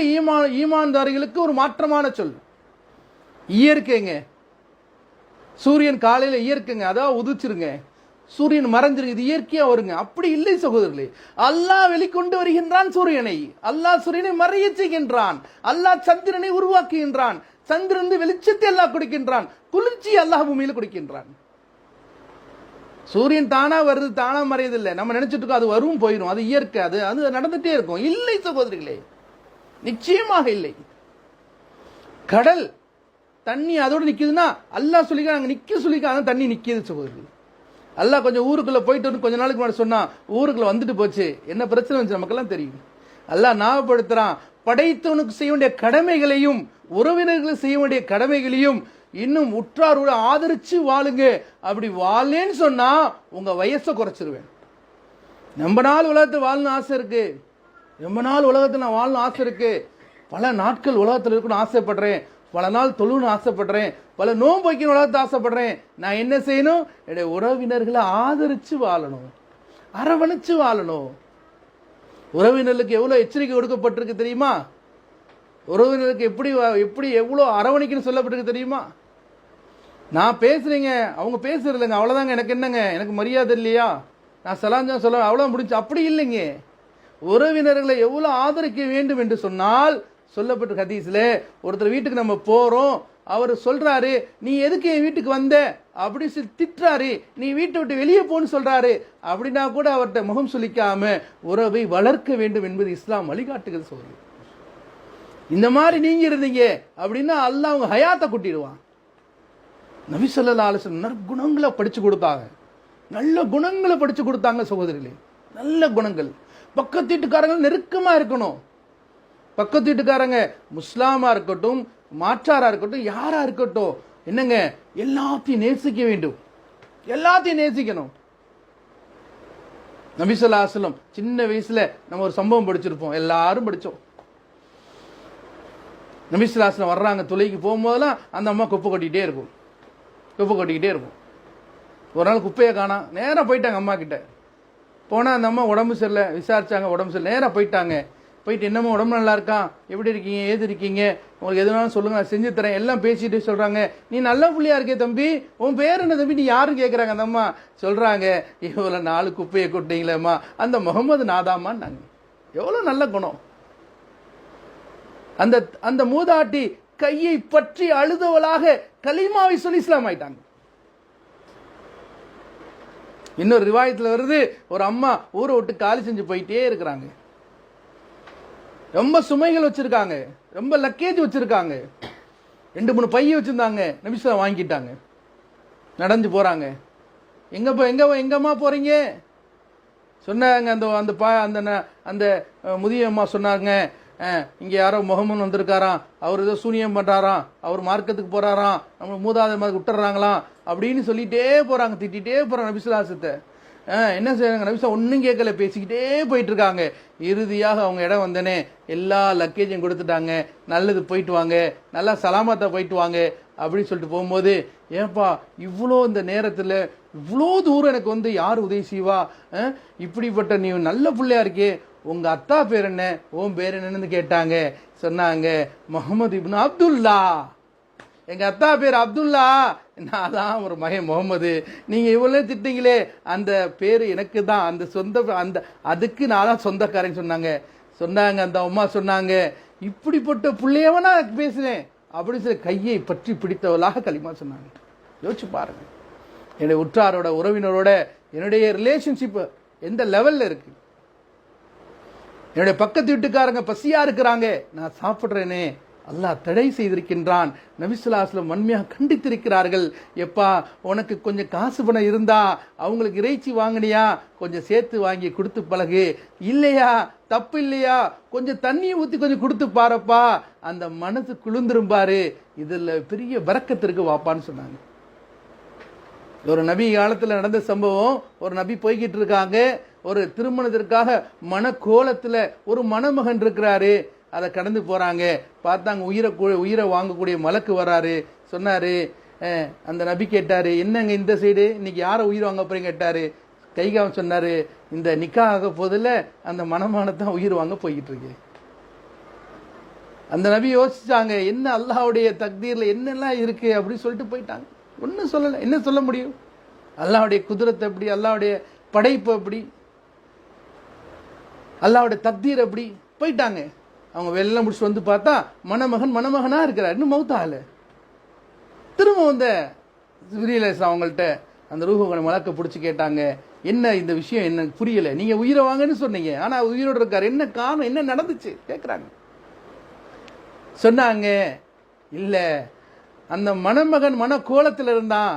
ஈமான்தாரிகளுக்கு ஒரு மாற்றமான சொல். இயற்கைங்க, சூரியன் காலையில இயற்கைங்க, அதான் உதிச்சிருங்க, சூரியன் மறைஞ்சிருக்கு, இது இயற்கையா வருங்க. அப்படி இல்லை சகோதரர்களே. அல்லாஹ் வெளிக்கொண்டு வருகின்றான் சூரியனை, அல்லாஹ் சூரியனை மறைய செய்கின்றான், அல்லாஹ் சந்திரனை உருவாக்குகின்றான், சந்திரன் வெளிச்சத்தை அல்லாஹ் கொடுக்கின்றான், குளிர்ச்சி அல்லாஹ் பூமியில கொடுக்கின்றான். சூரியன் தானா வருது, தானா மறையது இல்லை. நம்ம நினைச்சிட்டு இருக்கோம் அது வரும் போயிடும், அது இயற்கை, அது அது நடந்துட்டே இருக்கும். இல்லை சகோதரிகளே, நிச்சயமாக இல்லை. கடல் தண்ணி அதோட நிக்குதுன்னா அல்லாஹ் சொல்லிக்க நிக்க சொல்லிக்க தண்ணி நிக்கிது சகோதரி. அல்லாஹ் கொஞ்சம் ஊருக்குள்ள போயிட்டு வந்து கொஞ்ச நாளுக்கு முன்னாடி சொன்னா ஊருக்குள்ள வந்துட்டு போச்சு, என்ன பிரச்சனை வந்துச்சு நமக்கெல்லாம் தெரியும். அல்லாஹ் ஞாபகப்படுத்துறான், படைத்தவனுக்கு செய்ய வேண்டிய கடமைகளையும் உறவினர்களுக்கு செய்ய வேண்டிய கடமைகளையும் இன்னும் உற்றாரோட ஆதரிச்சு வாழுங்க. அப்படி வாழேன்னு சொன்னா உங்க வயசை குறைச்சிருவேன். ரொம்ப நாள் உலகத்தில் வாழணும் ஆசை இருக்கு, ரொம்ப நாள் உலகத்தில் நான் வாழணும் ஆசை இருக்கு, பல நாட்கள் உலகத்தில் இருக்கணும்னு ஆசைப்படுறேன், பல நாள் தொழுன்னு ஆசைப்படுறேன், பல நோன்பு வைக்கணும் உலகத்தை ஆசைப்படுறேன். நான் என்ன செய்யணும்? என்னுடைய உறவினர்களை ஆதரிச்சு வாழணும், அரவணைச்சு வாழணும். உறவினர்களுக்கு எவ்வளவு எச்சரிக்கை கொடுக்கப்பட்டிருக்கு தெரியுமா? உறவினருக்கு எப்படி எப்படி எவ்வளோ அரவணைக்குன்னு சொல்லப்பட்டிருக்கு தெரியுமா? நான் பேசுறீங்க, அவங்க பேசுறது இல்லைங்க, அவ்வளோதாங்க, எனக்கு என்னங்க, எனக்கு மரியாதை இல்லையா, நான் சலாஞ்சா சொல்ல அவ்வளோ முடிஞ்சு. அப்படி இல்லைங்க. உறவினர்களை எவ்வளோ ஆதரிக்க வேண்டும் என்று சொன்னால் சொல்லப்பட்ட ஹதீஸ்ல ஒருத்தர் வீட்டுக்கு நம்ம போறோம், அவர் சொல்றாரு நீ எதுக்கு என் வீட்டுக்கு வந்த அப்படி சொல்லி திட்டுறாரு, நீ வீட்டை விட்டு வெளியே போன்னு சொல்றாரு, அப்படின்னா கூட அவர்கிட்ட முகம் சுளிக்காம உறவை வளர்க்க வேண்டும் என்பது இஸ்லாம் வழிகாட்டுகிறது சொல்லு. இந்த மாதிரி நீங்க இருந்தீங்க அப்படின்னா அல்லாஹ் அவங்க ஹயாத்தை கூட்டிடுவான். நபி ஸல்லல்லாஹு அலைஹி வஸல்லம் நற்குணங்களை படிச்சு கொடுத்தாங்க, நல்ல குணங்களை படிச்சு கொடுத்தாங்க சகோதரிகளே, நல்ல குணங்கள். பக்கத்து வீட்டுக்காரங்க நெருக்கமா இருக்கணும். பக்கத்து வீட்டுக்காரங்க முஸ்லாமா இருக்கட்டும், மாற்றாரா இருக்கட்டும், யாரா இருக்கட்டும், என்னங்க எல்லாத்தையும் நேசிக்க வேண்டும், எல்லாத்தையும் நேசிக்கணும். நபி ஸல்லல்லாஹு அலைஹி வஸல்லம் சின்ன வயசுல நம்ம ஒரு சம்பவம் படிச்சிருப்போம், எல்லாரும் படிச்சோம். நபி ஸல்லல்லாஹு அலைஹி வஸல்லம் வர்றாங்க, தொலைக்கு போகும்போதெல்லாம் அந்த அம்மா குப்பை கொட்டிக்கிட்டே இருக்கும், குப்பை கொட்டிக்கிட்டே இருக்கும். ஒரு நாள் குப்பையை காணோம், நேராக போயிட்டாங்க அம்மா கிட்ட. போனால் அந்த அம்மா உடம்பு சரியில்லை, விசாரிச்சாங்க, உடம்பு சரியில்லை, நேராக போயிட்டாங்க. போயிட்டு என்னம்மா உடம்பு நல்லா இருக்கா, எப்படி இருக்கீங்க, ஏது இருக்கீங்க, உங்களுக்கு எதுனாலும் சொல்லுங்க, நான் செஞ்சு தரேன், எல்லாம் பேசிட்டு சொல்றாங்க. நீ நல்ல புள்ளியா இருக்கே தம்பி, உன் பேர் என்ன தம்பி, நீ யாருன்னு கேட்குறாங்க. அந்த அம்மா சொல்றாங்க, இவ்வளோ 4 குப்பையை கொட்டீங்களேம்மா, அந்த முகமது நாதாமான்னாங்க. எவ்வளோ நல்ல குணம். அந்த அந்த மூதாட்டி கையை பற்றி அழுதவளாக கலிமாவை சொல்லி இஸ்லாம் ஆயிட்டாங்க. இன்னொரு ரிவாயத்தில் வருது, ஒரு அம்மா ஊரை விட்டு காலி செஞ்சு போயிட்டே இருக்கிறாங்க, ரொம்ப சுமைகள் வச்சிருக்காங்க, ரொம்ப லக்கேஜ் வச்சிருக்காங்க, 2-3 பைய வச்சிருந்தாங்க. நபி ஸல்லல்லாஹு வாங்கிட்டாங்க, நடந்து போறாங்க. எங்கம்மா போறீங்க சொன்னாங்க. அந்த அந்த அந்த முதிய அம்மா சொன்னாங்க, இங்க யாரோ முகமது வந்திருக்காராம், அவர் ஏதோ சூனியம் பண்றாராம், அவர் மார்க்கத்துக்கு போறாராம், நம்ம மூதாதை மாதிரி விட்டுறாங்களாம் அப்படின்னு சொல்லிட்டே போறாங்க, திட்டிகிட்டே போறாங்க நபி ஸல்லல்லாஹு அலைஹி வஸல்லம். என்ன செய்யறாங்க, நபி ஸல்லல்லாஹு ஒன்னும் கேட்கல, பேசிக்கிட்டே போயிட்டு இருக்காங்க. இறுதியாக அவங்க இடம் வந்தனே எல்லா லக்கேஜையும் கொடுத்துட்டாங்க, நல்லது போயிட்டு வாங்க, நல்லா சலாமத்தா போயிட்டு வாங்க அப்படின்னு சொல்லிட்டு போகும்போது, ஏன்பா இவ்வளோ இந்த நேரத்தில் இவ்வளோ தூரம் எனக்கு வந்து யார் உதவி செய்வா, இப்படிப்பட்ட நீ நல்ல பிள்ளையா இருக்கே, உங்க அத்தா பேர் என்ன, உன் பேர் என்னன்னு கேட்டாங்க. சொன்னாங்க, முகமது இப்னு அப்துல்லா, எங்க அத்தா பேர் அப்துல்லா, நான் தான் ஒரு மகன் முகமது, நீங்க இவ்வளவு திட்டீங்களே அந்த பேரு எனக்கு தான், அந்த சொந்த அந்த அதுக்கு நான் தான் சொந்தக்காரன் சொன்னாங்க. அந்த அம்மா சொன்னாங்க, இப்படிப்பட்ட பிள்ளையவ நான் பேசினேன் அப்படின்னு சொல்லி கையை பற்றி பிடித்தவளாக களிமா சொன்னாங்க. யோசிச்சு பாருங்க, என்னுடைய உற்றாரோட உறவினரோட என்னுடைய ரிலேஷன்ஷிப் எந்த லெவல்ல இருக்கு. என்னுடைய பக்கத்து வீட்டுக்காரங்க பசியா இருக்கிறாங்க, நான் சாப்பிடுறேனே, அல்லாஹ் தடை செய்திருக்கின்றான். நபி ஸல்லல்லாஹு அலைஹி வஸல்லம் வன்மையாக கண்டித்திருக்கிறார்கள். எப்பா உனக்கு கொஞ்சம் காசு பணம் இருந்தா அவங்களுக்கு இறைச்சி வாங்கினியா, கொஞ்சம் சேர்த்து வாங்கி கொடுத்து பழகு, இல்லையா தப்பு இல்லையா கொஞ்சம் தண்ணியை ஊற்றி கொஞ்சம் கொடுத்து பாருப்பா, அந்த மனசு குளிர்ந்துரும் பாரு, இதுல பெரிய பரக்கத்திற்கு வாப்பான்னு சொன்னாங்க. ஒரு நபி காலத்தில் நடந்த சம்பவம். ஒரு நபி போய்கிட்டு இருக்காங்க, ஒரு திருமணத்திற்காக மனக்கோலத்தில் ஒரு மணமகன் இருக்கிறாரு. அதை கடந்து போறாங்க, பார்த்தாங்க உயிரை வாங்கக்கூடிய மலக்கு வராரு. சொன்னாரு, அந்த நபி கேட்டாரு, என்னங்க இந்த சைடு இன்னைக்கு யாரை உயிர் வாங்க போறீங்க கேட்டாரு. கைகாம சொன்னாரு, இந்த நிக்கா ஆக போதில் அந்த மணமானதான் உயிர் வாங்க போய்கிட்டு இருக்கு. அந்த நபி யோசிச்சாங்க, என்ன அல்லாஹ்வுடைய தக்தீர்ல என்னெல்லாம் இருக்கு அப்படின்னு சொல்லிட்டு போயிட்டாங்க. ஒன்றும் சொல்லலை. என்ன சொல்ல முடியும்? அல்லாஹ்வுடைய குதிரத்தை எப்படி, அல்லாஹ்வுடைய படைப்பு எப்படி, அல்லாஹ்வுடைய தக்தீர் எப்படி, போயிட்டாங்க. அவங்க வெள்ளம் முடிச்சு வந்து பார்த்தா மணமகனா இருக்கிறார், இன்னும் மௌத்தாகல. திரும்ப வந்த ஜிப்ரீல் அவங்கள்ட்ட அந்த ரூஹுடைய மலக்க பிடிச்சி கேட்டாங்க, என்ன இந்த விஷயம் என்ன புரியல, நீங்க உயிரை வாங்கன்னு சொன்னீங்க, ஆனா உயிரோடு இருக்காரு, என்ன காரணம், என்ன நடந்துச்சு கேட்குறாங்க. சொன்னாங்க, இல்ல அந்த மணமகன் மனக்கோலத்தில் இருந்தான்.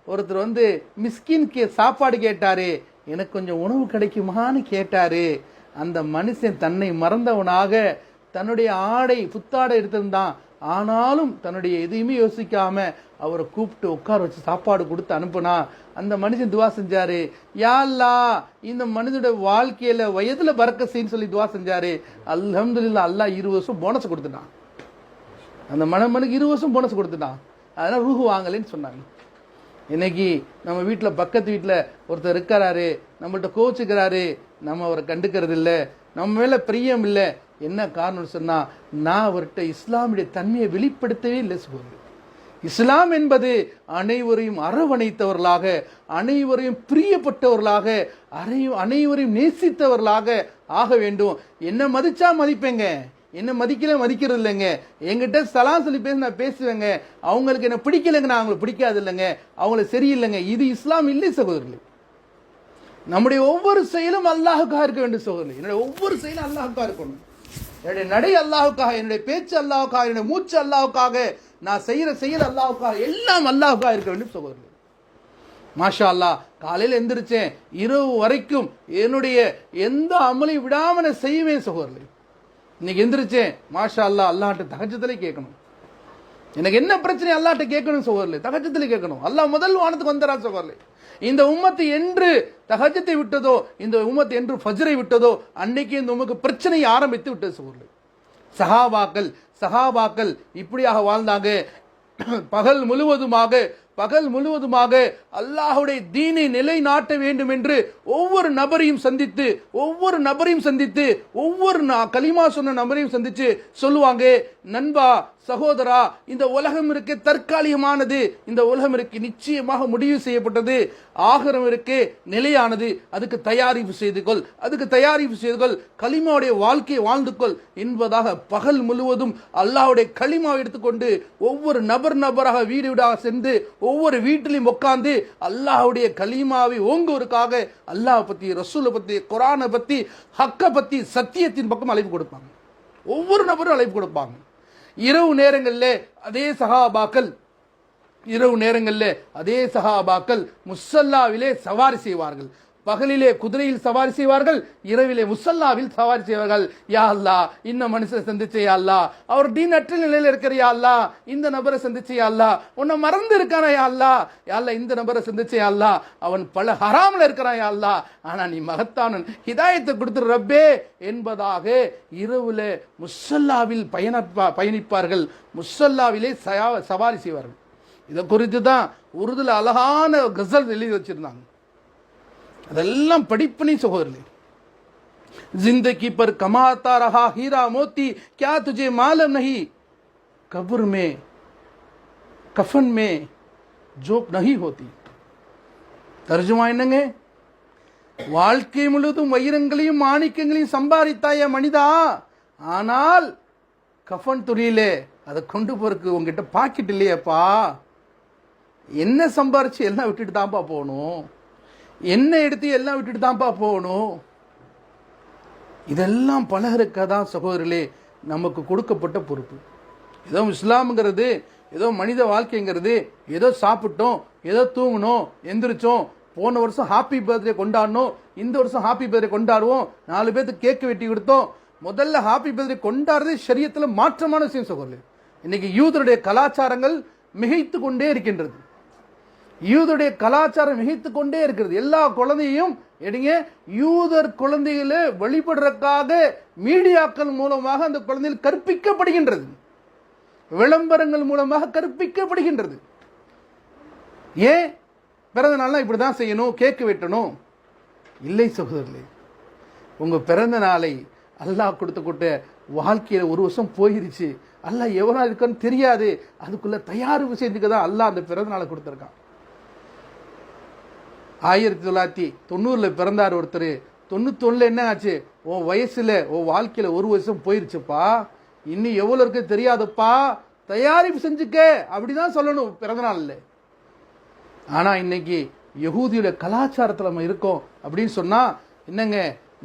ஒருத்தர் வந்து மிஸ்கின்க்கு சாப்பாடு கேட்டாரு, எனக்கு கொஞ்சம் உணவு கிடைக்குமான்னு கேட்டாரு. அந்த மனுஷன் தன்னை மறந்தவனாக தன்னுடைய புத்தாடை எடுத்திருந்தான். ஆனாலும் தன்னுடைய எதையுமே யோசிக்காம அவரை கூப்பிட்டு உட்கார வச்சு சாப்பாடு கொடுத்து அனுப்புனா. அந்த மனுஷன் துவா செஞ்சாரு, யா அல்லாஹ் இந்த மனிதனுடைய வாழ்க்கையில வயதுல பறக்க செய்யு சொல்லி துவா செஞ்சாரு. அல்ஹம்துலில்லாஹ், அல்லாஹ் 20 வருஷம் போனஸ் கொடுத்துட்டான். அந்த மணமனுக்கு 20 வருஷம் போனஸ் கொடுத்துட்டான். அதனால ரூஹு வாங்கலைன்னு சொன்னாங்க. இன்னைக்கு நம்ம வீட்டில் பக்கத்து வீட்டில் ஒருத்தர் இருக்கிறாரு, நம்மள்ட்ட கோச்சுக்கிறாரு, நம்ம அவரை கண்டுக்கிறது இல்லை, நம்ம மேல பிரியம் இல்லை. என்ன காரணம் சொன்னா, நான் அவர்கிட்ட இஸ்லாமுடைய தன்மையை வெளிப்படுத்தவே இல்லை. சொல்லுங்க, இஸ்லாம் என்பது அனைவரையும் அரவணைத்தவர்களாக, அனைவரையும் பிரியப்பட்டவர்களாக, அனைவரையும் நேசித்தவர்களாக ஆக வேண்டும். என்ன மதிச்சா மதிப்பேங்க, என்ன மதிக்கிறது இல்லைங்க. என்கிட்ட சலாம் சொல்லி பேச நான் பேசுவேங்க, அவங்களுக்கு என்ன பிடிக்கலைங்க, நான் அவங்களுக்கு பிடிக்காது இல்லைங்க, அவங்களுக்கு சரியில்லைங்க. இது இஸ்லாம் இல்லை சகோதரர்களே. நம்முடைய ஒவ்வொரு செயலும் அல்லாஹுக்காக இருக்க வேண்டும் சகோதரர்களே. என்னுடைய ஒவ்வொரு செயலும் அல்லாஹுக்காக இருக்கணும். என்னுடைய நடை அல்லாஹுக்காக, என்னுடைய பேச்சு அல்லாஹுக்காக, என்னுடைய மூச்சு அல்லாஹுக்காக, நான் செய்யற செயல் அல்லாஹுக்காக, எல்லாம் அல்லாஹுக்காக இருக்க வேண்டும் சகோதரர்களே. மாஷா அல்லாஹ், காலையில் எந்திரிச்சேன், இரவு வரைக்கும் என்னுடைய எந்த அமலையும் விடாம நான் செய்வேன் சகோதரர்களே. இன்னைக்கு எந்திரிச்சேன், மாஷா அல்லாஹ், அல்லாஹ்ட்ட தஹஜ்ஜுதிலே கேட்கணும். எனக்கு என்ன பிரச்சனை அல்லாஹ்ட்ட கேட்கணும் சகோதரர்களே, தஹஜ்ஜுதிலே கேட்கணும். அல்லாஹ் முதல் வானத்துக்கு வந்துறா சகோதரர்களே. இந்த உம்மத்து என்று தஹஜ்ஜத்தை விட்டதோ, இந்த உம்மத்து என்று ஃபஜ்ரை விட்டதோ, அன்னைக்கு இந்த உமக்கு பிரச்சனை ஆரம்பித்து விட்டது சகோதரர்களே. சஹாபாக்கள் இப்படியாக வாழ்ந்தாங்க. பகல் முழுவதுமாக அல்லாஹ்வுடைய தீனை நிலைநாட்ட வேண்டும் என்று ஒவ்வொரு நபரையும் சந்தித்து ஒவ்வொரு கலிமா சொன்ன நபரையும் சந்திச்சு சொல்லுவாங்க, நண்பா, சகோதரா, இந்த உலகம் இருக்கு தற்காலிகமானது, இந்த உலகம் இருக்கு நிச்சயமாக முடிவு செய்யப்பட்டது, ஆகிரம் இருக்கு நிலையானது, அதுக்கு தயாரிப்பு செய்து கொள், கலிமாவுடைய வாழ்க்கையை வாழ்ந்து கொள் என்பதாக பகல் முழுவதும் அல்லாஹ்வுடைய கலிமாவை எடுத்துக்கொண்டு ஒவ்வொரு நபராக வீடாக சென்று ஒவ்வொரு வீட்டிலையும் உட்கார்ந்து அல்லாஹ்வுடைய கலிமாவை ஓங்குவதற்காக அல்லாஹ் பத்தி, ரசூலை பத்தி, குர்ஆனை பத்தி, ஹக்க பத்தி, சத்தியத்தின் பக்கம் அழைப்பு கொடுப்பாங்க. ஒவ்வொரு நபரும் அழைப்பு கொடுப்பாங்க. இரவு நேரங்களில் அதே சஹாபாக்கள் முஸல்லாவிலே சவாரி செய்வார்கள். பகலிலே குதிரையில் சவாரி செய்வார்கள், இரவிலே முஸல்லாவில் சவாரி செய்வார்கள். யா அல்லாஹ், இந்த மனுஷனை சந்திச்சே யா அல்லாஹ், அவர் தீன் அற்ற நிலையில் இருக்கிற யா அல்லாஹ், இந்த நபரை சந்திச்சே யா அல்லாஹ், உன்னை மறந்து இருக்கானா யா அல்லாஹ், இந்த நபரை சந்திச்சே யா அல்லாஹ், அவன் பல ஹராம்ல இருக்கிறான் யா அல்லாஹ், ஆனா நீ மகத்தானன், ஹிதாயத்தை கொடுத்துரு ரப்பே என்பதாக இரவுல முஸல்லாவில் பயணிப்பார்கள், முஸல்லாவிலே சவாரி செய்வார்கள். இதை குறித்து தான் உருதுல அழகான கஸல் எழுதி வச்சிருந்தாங்க. அதெல்லாம் படிப்பனி சகோதரர்களே. जिंदगी पर कमाता रहा हीरा मोती, क्या तुझे मालूम नहीं कब्र में कफन में जोक नहीं होती. தர்ஜுமா என்னங்க? வாழ்க்கை முழுவதும் வைரங்களையும் மாணிக்கங்களையும் சம்பாதித்தாய மனிதா, ஆனால் கஃபன் துணியிலே அதை கொண்டு போறதுக்கு உங்ககிட்ட பாக்கெட் இல்லையப்பா. என்ன சம்பாரிச்சு எல்லாம் விட்டுட்டு தான்ப்பா போகணும், என்ன எடுத்து எல்லாம் விட்டுட்டு தான்ப்பா போகணும். இதெல்லாம் பலருக்கதான் சகோதரர்களே நமக்கு கொடுக்கப்பட்ட பொறுப்பு. ஏதோ இஸ்லாம்ங்கிறது, ஏதோ மனித வாழ்க்கைங்கிறது, ஏதோ சாப்பிட்டோம், ஏதோ தூங்கணும், எந்திரிச்சோம், போன வருஷம் ஹாப்பி பர்த்டே கொண்டாடணும், இந்த வருஷம் ஹாப்பி பர்த்டே கொண்டாடுவோம், 4 பேருக்கு கேக் வெட்டி கொடுத்தோம். முதல்ல ஹாப்பி பர்த்டே கொண்டாடுறதே ஷரியத்தில் மாற்றமான விஷயம் சகோதரர்களே. இன்னைக்கு யூதருடைய கலாச்சாரங்கள் மிகைத்து கொண்டே இருக்கின்றது. யூதருடைய கலாச்சாரம் மிகைத்து கொண்டே இருக்கிறது. எல்லா குழந்தையும் எடுங்க, யூதர் குழந்தைகளை வழிபடுறதுக்காக மீடியாக்கள் மூலமாக அந்த குழந்தைகள் கற்பிக்கப்படுகின்றது, விளம்பரங்கள் மூலமாக கற்பிக்கப்படுகின்றது. ஏன் பிறந்த நாள்னா இப்படிதான் செய்யணும், கேக்கு வெட்டணும்? இல்லை சகோதரர்களே, உங்க பிறந்த நாளை அல்லாஹ் கொடுத்த வாழ்க்கையில ஒரு வருஷம் போயிருச்சு, அல்லாஹ் எவ்வளவு இருக்குன்னு தெரியாது, அதுக்குள்ள தயாரிப்பு செஞ்சுக்க தான் அல்லாஹ் அந்த பிறந்த நாளை கொடுத்துருக்கான். 1990 பிறந்தார் ஒருத்தர், 91 என்ன ஆச்சு? உன் வயசுல உன் வாழ்க்கையில ஒரு வருஷம் போயிருச்சுப்பா, இன்னும் எவ்வளவு இருக்கு தெரியாதுப்பா, தயாரிப்பு செஞ்சுக்க, அப்படிதான் சொல்லணும் பிறந்த நாள்ல. ஆனா இன்னைக்கு யகூதியோட கலாச்சாரத்தில் நம்ம இருக்கோம் அப்படின்னு சொன்னா என்னங்க,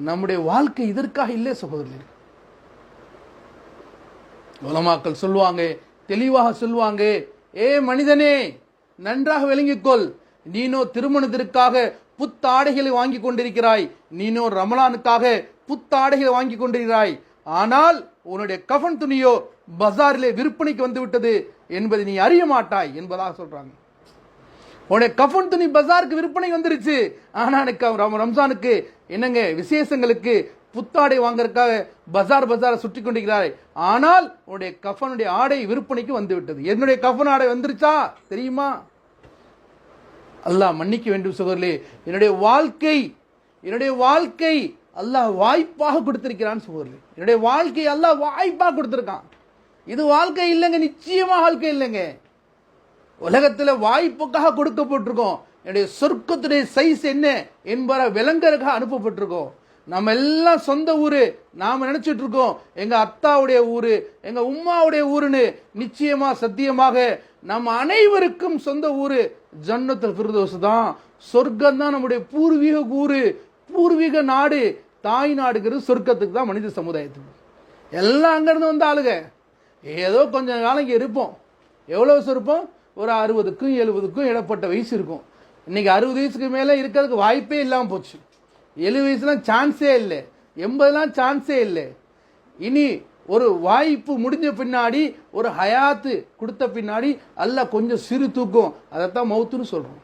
நம்முடைய வாழ்க்கை இதற்காக இல்லை சகோதரர்களே. உலமாக்கள் சொல்லுவாங்க, தெளிவாக சொல்லுவாங்க, ஏ மனிதனே நன்றாக விளங்கிக்கொள், நீனோ திருமணத்திற்காக புத்தாடைகளை வாங்கி கொண்டிருக்கிறாய், நீனோ ரமலானுக்காக புத்தாடைகளை வாங்கி கொண்டிருக்கிறாய், ஆனால் உன்னுடைய கஃன் துணியோ பஜாரிலே விற்பனைக்கு வந்து விட்டது என்பதை நீ அறிய மாட்டாய் என்பதாக சொல்றாங்க. உன்னுடைய கஃன் துணி பஜாருக்கு விற்பனை வந்துருச்சு, ஆனா ரம்ஜானுக்கு என்னங்க விசேஷங்களுக்கு புத்தாடை வாங்கறதுக்காக பஜார சுற்றி கொண்டிருக்கிறாய், ஆனால் உன்னுடைய கஃனுடைய ஆடை விற்பனைக்கு வந்து விட்டது. என்னுடைய கஃன் ஆடை வந்துருச்சா தெரியுமா? அல்லாஹ் மன்னிக்க வேண்டும் சகோதரர்களே, என்னுடைய வாழ்க்கை அல்லாஹ் வாய்ப்பாக கொடுத்திருக்கிறான் சகோதரர்களே. என்னுடைய வாழ்க்கை அல்லாஹ் வாய்ப்பாக கொடுத்திருக்கான். இது வாழ்க்கை இல்லைங்க, நிச்சயமா வாழ்க்கை இல்லைங்க. உலகத்துல வாய்ப்புக்காக கொடுக்கப்பட்டிருக்கோம். என்னுடைய சொர்க்கத்துடைய சைஸ் என்ன என்பதை விளங்கறதுக்காக அனுப்பப்பட்டிருக்கோம். நம்ம எல்லாம் சொந்த ஊரு நாம நினைச்சிட்டு இருக்கோம், எங்க அத்தாவுடைய ஊரு, எங்க உம்மாவுடைய ஊருன்னு. நிச்சயமா சத்தியமாக நம்ம அனைவருக்கும் சொந்த ஊரு ஜன்னத்துல் ஃபிர்தௌஸ் தான், சொர்க்கம் தான் நம்முடைய பூர்வீக ஊரு, பூர்வீக நாடு, தாய் நாடுங்கிறது சொர்க்கத்துக்கு தான், மனித சமுதாயத்துக்கு. எல்லாம் அங்கிருந்து வந்த ஆளுங்க. ஏதோ கொஞ்சம் காலம் இங்க இருப்போம். எவ்வளவு இருப்போம்? ஒரு 60க்கும் 70க்கும் இடப்பட்ட வயசு இருக்கும். இன்னைக்கு 60 வயசுக்கு மேல இருக்கிறதுக்கு வாய்ப்பே இல்லாம போச்சு. 70 வயசுலாம் சான்ஸே இல்லை, 80லாம் சான்ஸே இல்லை. இனி ஒரு வாய்ப்பு முடிஞ்ச பின்னாடி, ஒரு ஹயாத்து கொடுத்த பின்னாடி அல்லாஹ் கொஞ்சம் சிறு தூக்கம், அதைத்தான் மௌத்துன்னு சொல்றோம்.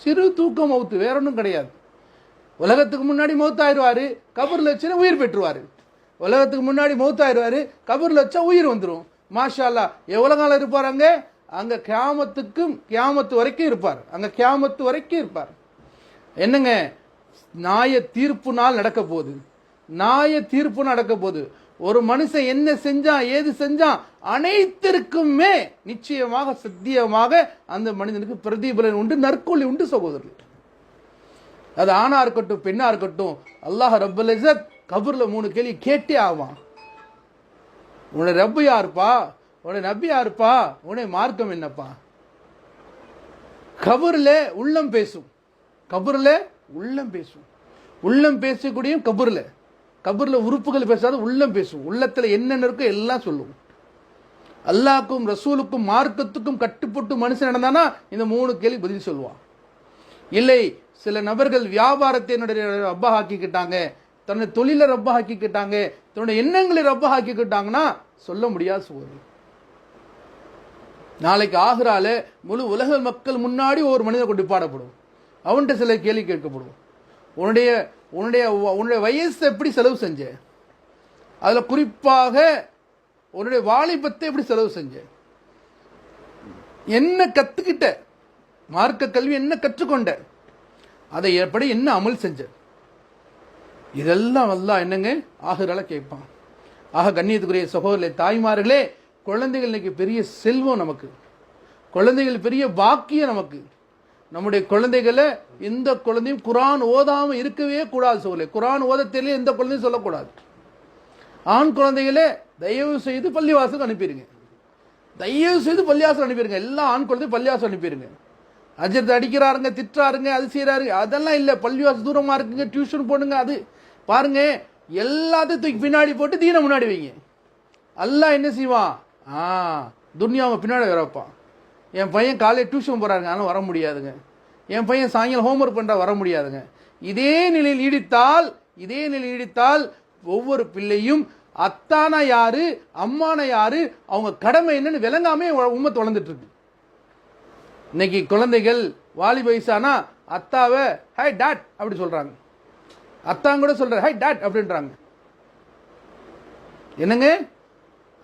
சிறு தூக்கம் மௌத்து, வேற ஒன்றும் கிடையாது. உலகத்துக்கு முன்னாடி மௌத்தாயிருவாரு, கபர்ல வச்சு உயிர் பெற்றுவாரு. உலகத்துக்கு முன்னாடி மௌத்தாயிருவாரு, கபர்ல வச்சா உயிர் வந்துடும். மாஷா அல்லாஹ். எவ்வளவு காலம் இருப்பாரு அங்க? கியாமத்து வரைக்கும் இருப்பார். அங்க கியாமத்து வரைக்கும் இருப்பார். என்னங்க, நியாய தீர்ப்பு நாள் நடக்க போகுது. நியாய தீர்ப்பு நடக்க போகுது. ஒரு மனுஷன் என்ன செஞ்சான், ஏது செஞ்சான், அனைத்திற்குமே நிச்சயமாக சத்தியமாக அந்த மனிதனுக்கு பிரதிபலன் உண்டு, நற்கூலி உண்டு சகோதரர்கள். அது ஆணா இருக்கட்டும் பெண்ணா இருக்கட்டும், அல்லாஹ் ரப்பல் இஸ்ஸத் கபர்ல 3 கேள்வி கேட்டே ஆவான். உன்னை ரப்பு யாருப்பா, உன்னை நபி யாருப்பா, உன்னை மார்க்கம் என்னப்பா? கபர்ல உள்ளம் பேசும், கபர்ல உள்ளம் பேசும். உள்ளம் பேசக்கூடிய கபர்ல உறுப்புகள் பேசாத உள்ளம் பேசும். உள்ளத்துல என்னென்ன இருக்கோ எல்லாம் சொல்லும். அல்லாஹ்க்கும் ரசூலுக்கும் மார்க்கத்துக்கும் கட்டுப்பட்டு மனுஷன் நடந்தானா இந்த 3 கேள்வி பதில் சொல்லுவான். இல்லை, சில நபர்கள் வியாபாரத்தை ரப்பா ஆக்கிக்கிட்டாங்க, தன்னுடைய தொழிலை ரப்பா ஆக்கிக்கிட்டாங்க, தன்னுடைய எண்ணங்களை ரப்பா ஆக்கிக்கிட்டாங்கன்னா சொல்ல முடியாது சோதரி. நாளைக்கு ஆகுறால முழு உலக மக்கள் முன்னாடி ஒரு மனிதன் கொண்டு பாடப்படும். அவன்கிட்ட சில கேள்வி கேட்கப்படும். உன்னுடைய வயசு எப்படி செலவு செஞ்ச, அதுல குறிப்பாக உன்னுடைய வாலிபத்தை எப்படி செலவு செஞ்ச, என்ன கத்துக்கிட்ட, மார்க்க கல்வி என்ன கற்றுக்கொண்ட, அதை எப்படி என்ன அமல் செஞ்ச, இதெல்லாம் அல்லாஹ் என்னங்க ஆகுறால கேட்பான். ஆக கண்ணியத்துக்குரிய சகோதரர்களே, தாய்மார்களே, குழந்தைகள் இன்னைக்கு பெரிய செல்வம் நமக்கு, குழந்தைகள் பெரிய பாக்கியம் நமக்கு. நம்முடைய குழந்தைகளை எந்த குழந்தையும் குரான் ஓதாம இருக்கவே கூடாது சகோதரர்களே. குரான் ஓத தெரியல எந்த குழந்தையும் சொல்லக்கூடாது. ஆண் குழந்தைகளே தயவு செய்து பள்ளிவாசலுக்கு அனுப்பிடுங்க, தயவு செய்து பள்ளிவாசல் அனுப்பிடுங்க. எல்லா ஆண் குழந்தையும் பள்ளிவாசல் அனுப்பிடுங்க. அஜர்த்து அடிக்கிறாருங்க, திட்டுறாருங்க, அது செய்யறாரு, அதெல்லாம் இல்லை. பள்ளிவாசல் தூரமா இருக்குங்க, டியூஷன் போடுங்க. அது பாருங்க, எல்லாத்தையும் தூக்கி பின்னாடி போட்டு தீன முன்னாடி வைங்க. அல்லாஹ் என்ன செய்வான், துன்யாவை பின்னாடி வரப்பான். என் பையன் காலையில் டியூஷன் போறாருங்க, ஆனால் வர முடியாதுங்க. என் பையன் சாயங்காலம் ஹோம்ஒர்க் பண்றா, வர முடியாதுங்க. இதே நிலையில் நீடித்தால் ஒவ்வொரு பிள்ளையும் அத்தானா யாரு, அம்மானா யாரு, அவங்க கடமை என்னன்னு விளங்காமே உம்மத்து வளர்ந்துட்டு இருக்கு. இன்னைக்கு குழந்தைகள் வாலி வயசானா அத்தாவை ஹை டாட் அப்படி சொல்றாங்க, அத்தான் கூட சொல்ற ஹை டாட் அப்படின்றாங்க. என்னங்க,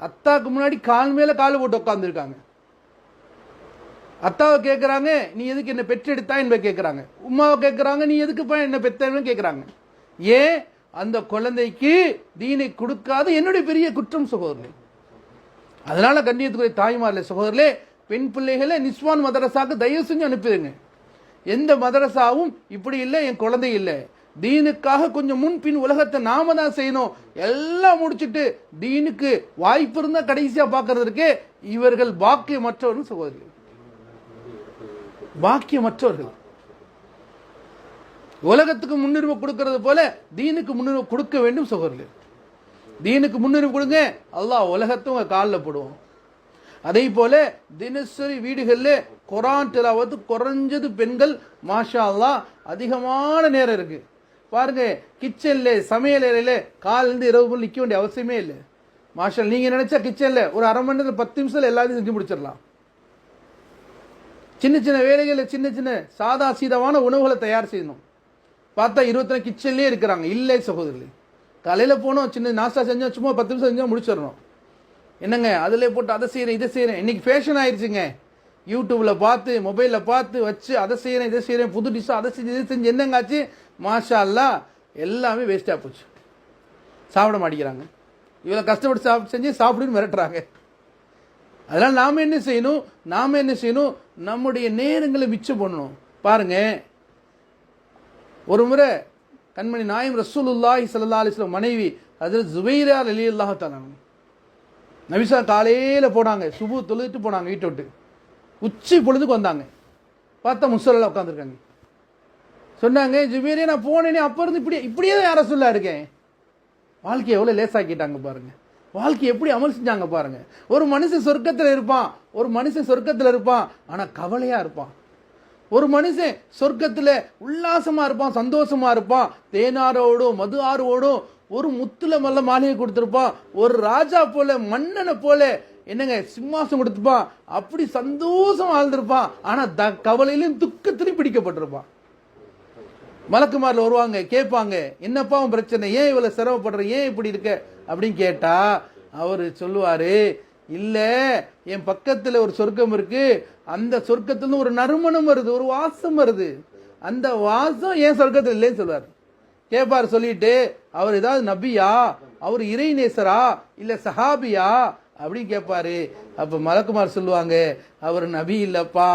அத்தாக்கு முன்னாடி கால் மேல கால் போட்டு உட்காந்துருக்காங்க. அத்தாவை கேட்கறாங்க, நீ எதுக்கு என்ன பெற்றெடுத்தா என்பதை கேட்கறாங்க. உமாவை கேட்கறாங்க, நீ எதுக்கு என்ன பெற்றன்னு கேட்கறாங்க. ஏன்? அந்த குழந்தைக்கு தீனை கொடுக்காத என்னுடைய பெரிய குற்றம் சகோதரர்களே. அதனால கண்ணியத்துக்குரிய தாய்மார்களே, சகோதரர்களே, பெண் பிள்ளைகளை நிஸ்வான் மதரசாக்கு தயவு செஞ்சு அனுப்பிடுங்க. எந்த மதரசாவும் இப்படி இல்லை, என் குழந்தை இல்லை, தீனுக்காக கொஞ்சம் முன்பின் உலகத்தை நாம தான் செய்யணும், எல்லாம் முடிச்சுட்டு தீனுக்கு வாய்ப்பு இருந்தா கடைசியா பார்க்கறதுக்கு இவர்கள் பாக்கியமற்றவர்கள் சகோதரர்கள், பாக்கியமற்றவர்கள். உலகத்துக்கு முன்னுரிமை கொடுக்கிறது போல தீனுக்கு முன்னுரிமை கொடுக்க வேண்டும் சகோதரர்கள். தீனுக்கு முன்னுரிமை கொடுங்க, அல்லாஹ் உலகத்தை உங்க காலில் போடுவோம். அதே போல தினசரி வீடுகளில் குர்ஆன் திலாவத் குறைஞ்சது பெண்கள் மாஷா அல்லாஹ் அதிகமான நேரம் இருக்கு. பாருங்க, கிச்சன்ல சமையல் அறையில காலிலிருந்து இரவு நிற்க வேண்டிய அவசியமே இல்லை. மாஷா, நீங்க நினைச்சா கிச்சன்ல ஒரு அரை மணி நேரத்தில் 10 நிமிஷத்துல எல்லாத்தையும் செஞ்சு முடிச்சிடலாம். சின்ன சின்ன வேலைகளை, சின்ன சின்ன சாதா சீதமான உணவுகளை தயார் செய்யணும். பார்த்தா 20 கிச்சன்லேயே இருக்கிறாங்க. இல்லை சகோதரர்களே, காலையில் போனோம், சின்ன நாஸ்டா செஞ்சோம், சும்மா 10 நிமிஷம் செஞ்சோம் முடிச்சிடணும். என்னங்க, அதில் போட்டு அதை செய்கிறேன் இதை செய்கிறேன். இன்னைக்கு ஃபேஷன் ஆயிடுச்சுங்க. யூடியூப்பில் பார்த்து மொபைலில் பார்த்து வச்சு அதை செய்கிறேன் இதை செய்கிறேன், புது டிஷ்ஷாக அதை செஞ்சு இதை செஞ்சு என்னங்காச்சு மாஷா அல்லாஹ் எல்லாமே வேஸ்ட்டாக போச்சு. சாப்பிட மாட்டேங்கிறாங்க. இவ்வளோ கஷ்டப்பட்டு செஞ்சு சாப்பிடுன்னு மிரட்டுறாங்க. அதனால் நாம் என்ன செய்யணும், நம்முடைய நேரங்களை மிச்சம் பண்ணணும். பாருங்க, ஒரு முறை கண்மணி நாயம் ரசூலுல்லாஹி ஸல்லல்லாஹு அலைஹி வஸல்லம் மனைவி ஹஜ்ரத் ஜுபைரா ரலியல்லாஹு தஆலா நபிசா காலையில் போனாங்க, சுபு தொழுதுட்டு போனாங்க, வீட்டை விட்டு உச்சி பொழுதுக்கு வந்தாங்க. பார்த்தா முஸ்ஸலால உட்காந்துருக்காங்க. சொன்னாங்க, ஜுபைரே நான் போனேனே அப்போ இருந்து இப்படியே தான் யார சொல்ல இருக்கேன். வாழ்க்கையை எவ்வளோ லேசாக்கிட்டாங்க பாருங்க, வாழ்க்கை எப்படி அமல் செஞ்சாங்க பாருங்க. ஒரு மனுஷன் சொர்க்கத்தில் இருப்பான், ஆனா கவலையா இருப்பான். ஒரு மனுஷன் சொர்க்கத்தில் உல்லாசமா இருப்பான், சந்தோஷமா இருப்பான், தேனாரோடும் மது ஆரோடும் ஒரு முத்துல மல்ல மாளிகை கொடுத்திருப்பான், ஒரு ராஜா போல மன்னனை போல என்னங்க சிம்மாசம் கொடுத்துப்பான், அப்படி சந்தோஷம் வாழ்ந்திருப்பான். ஆனா கவலையிலும் துக்கத்திலும் பிடிக்கப்பட்டிருப்பான். மலக்குமாரில் வருவாங்க, கேட்பாங்க, என்னப்பா உன் பிரச்சனை, ஏன் இவ்வளவு சிரமப்படுற, ஏன் இப்படி இருக்க அப்படின்னு கேட்டா அவரு சொல்லுவாரு, இல்ல என் பக்கத்துல ஒரு சொர்க்கம் இருக்கு, அந்த சொர்க்கத்துல ஒரு நறுமணம் வருது, ஒரு வாசம் வருது, அந்த வாசம் ஏன் சொர்க்கத்தில் இல்லைன்னு சொல்லுவாரு. கேட்பாரு. சொல்லிட்டு அவர் ஏதாவது நபியா, அவர் இறைநேசரா இல்ல சஹாபியா அப்படின்னு கேட்பாரு. அப்ப மலக்குமார் சொல்லுவாங்க, அவர் நபி இல்லப்பா,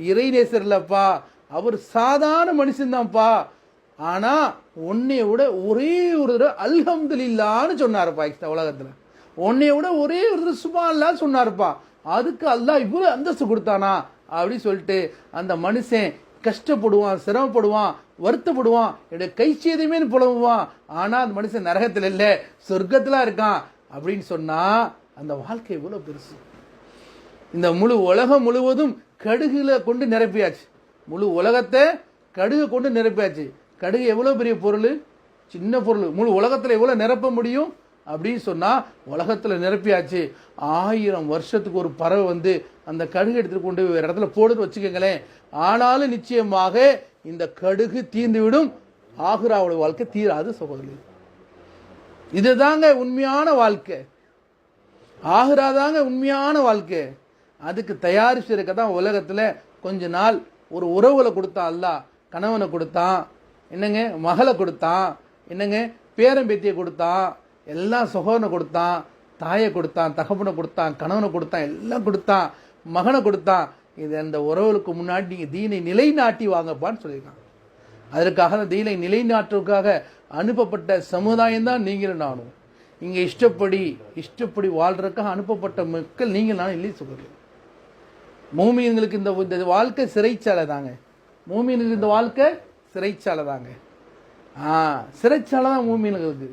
இறைநேசர் இல்லப்பா, அவர் சாதாரண மனுஷன்தான்ப்பா, ஆனா உன்னைய விட ஒரே ஒரு தடவை அல்ஹம்துலில்லாஹ்னு சொன்னாருப்பா. உலகத்துல உன்னைய விட ஒரே ஒரு தடவை சுப்ஹானல்லாஹ் சொன்னாருப்பா, அதுக்கு அல்லாஹ் இவ்வளவு அந்தஸ்து கொடுத்தானா அப்படின்னு சொல்லிட்டு அந்த மனுஷன் கஷ்டப்படுவான், சிரமப்படுவான், வருத்தப்படுவான், என்னுடைய கை சேதமே புலம்புவான். ஆனா அந்த மனுஷன் நரகத்தில் இல்லை, சொர்க்கத்துல இருக்கான் அப்படின்னு சொன்னா அந்த வாழ்க்கை எவ்வளவு பெருசு. இந்த முழு உலகம் முழுவதும் கடுகுல கொண்டு நிரப்பியாச்சு. முழு உலகத்தை கடுகு கொண்டு நிரப்பியாச்சு. கடுகு எவ்வளவு பெரிய பொருள், சின்ன பொருள். முழு உலகத்துல எவ்வளவு நிரப்ப முடியும் அப்படின்னு சொன்னா உலகத்துல நிரப்பியாச்சு. 1000 வருஷத்துக்கு ஒரு பறவை வந்து அந்த கடுகு எடுத்துட்டு கொண்டு வேற இடத்துல போடுன்னு வச்சுக்கோங்களேன். ஆனாலும் நிச்சயமாக இந்த கடுகு தீர்ந்து விடும், ஆகிராவோட வாழ்க்கை தீராது சகோதரி. இதுதாங்க உண்மையான வாழ்க்கை, ஆகிரா தாங்க உண்மையான வாழ்க்கை. அதுக்கு தயாரிச்சு இருக்க தான் உலகத்துல கொஞ்ச நாள் ஒரு உறவுகளை கொடுத்தான் அல்லாஹ். கணவனை கொடுத்தான், என்னங்க மகளை கொடுத்தான், என்னங்க பேரம்பேத்தியை கொடுத்தான், எல்லாம் சகோதரனை கொடுத்தான், தாயை கொடுத்தான், தகப்பனை கொடுத்தான், கணவனை கொடுத்தான், எல்லாம் கொடுத்தான், மகனை கொடுத்தான். இது அந்த உறவுகளுக்கு முன்னாடி நீங்க தீனை நிலைநாட்டி வாங்கப்பான்னு சொல்லியிருக்காங்க. அதற்காக அந்த தீனை நிலைநாட்டுவதற்காக அனுப்பப்பட்ட சமுதாயம் தான் நீங்களும் நானும். இங்க இஷ்டப்படி வாழ்றதுக்காக அனுப்பப்பட்ட மக்கள் நீங்கள் நானும் இல்லை சொல்றேன். மூமியங்களுக்கு இந்த வாழ்க்கை சிறைச்சாலை தாங்க. மூமியங்களுக்கு இந்த வாழ்க்கை சிறைச்சாலை தாங்க. சிறைச்சாலை தான் மூமியங்களுக்கு.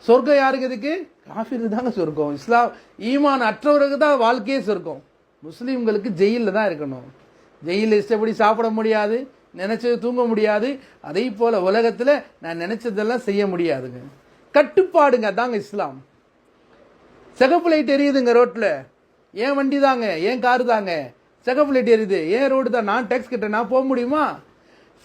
சொர்க்கம் யாருக்கு? இதுக்கு காஃபிருக்கு தாங்க சொர்க்கம். இஸ்லாம் ஈமான் அற்றவருக்கு தான் வாழ்க்கையே சொர்க்கம். முஸ்லீம்களுக்கு ஜெயிலில் தான் இருக்கணும். ஜெயிலில் இஷ்டப்படி சாப்பிட முடியாது, நினைச்சது தூங்க முடியாது. அதே போல உலகத்தில் நான் நினைச்சதெல்லாம் செய்ய முடியாதுங்க. கட்டுப்பாடுங்க தாங்க இஸ்லாம். சிகப்பு லைட் எரியுதுங்க ரோட்ல, ஏன் வண்டி தாங்க, ஏன் காரு தாங்க. சிகப்பு லைட் எரியுது, ஏன் ரோடு தான், நான் டேக்ஸ் கட்டுறேன், நான் போக முடியுமா?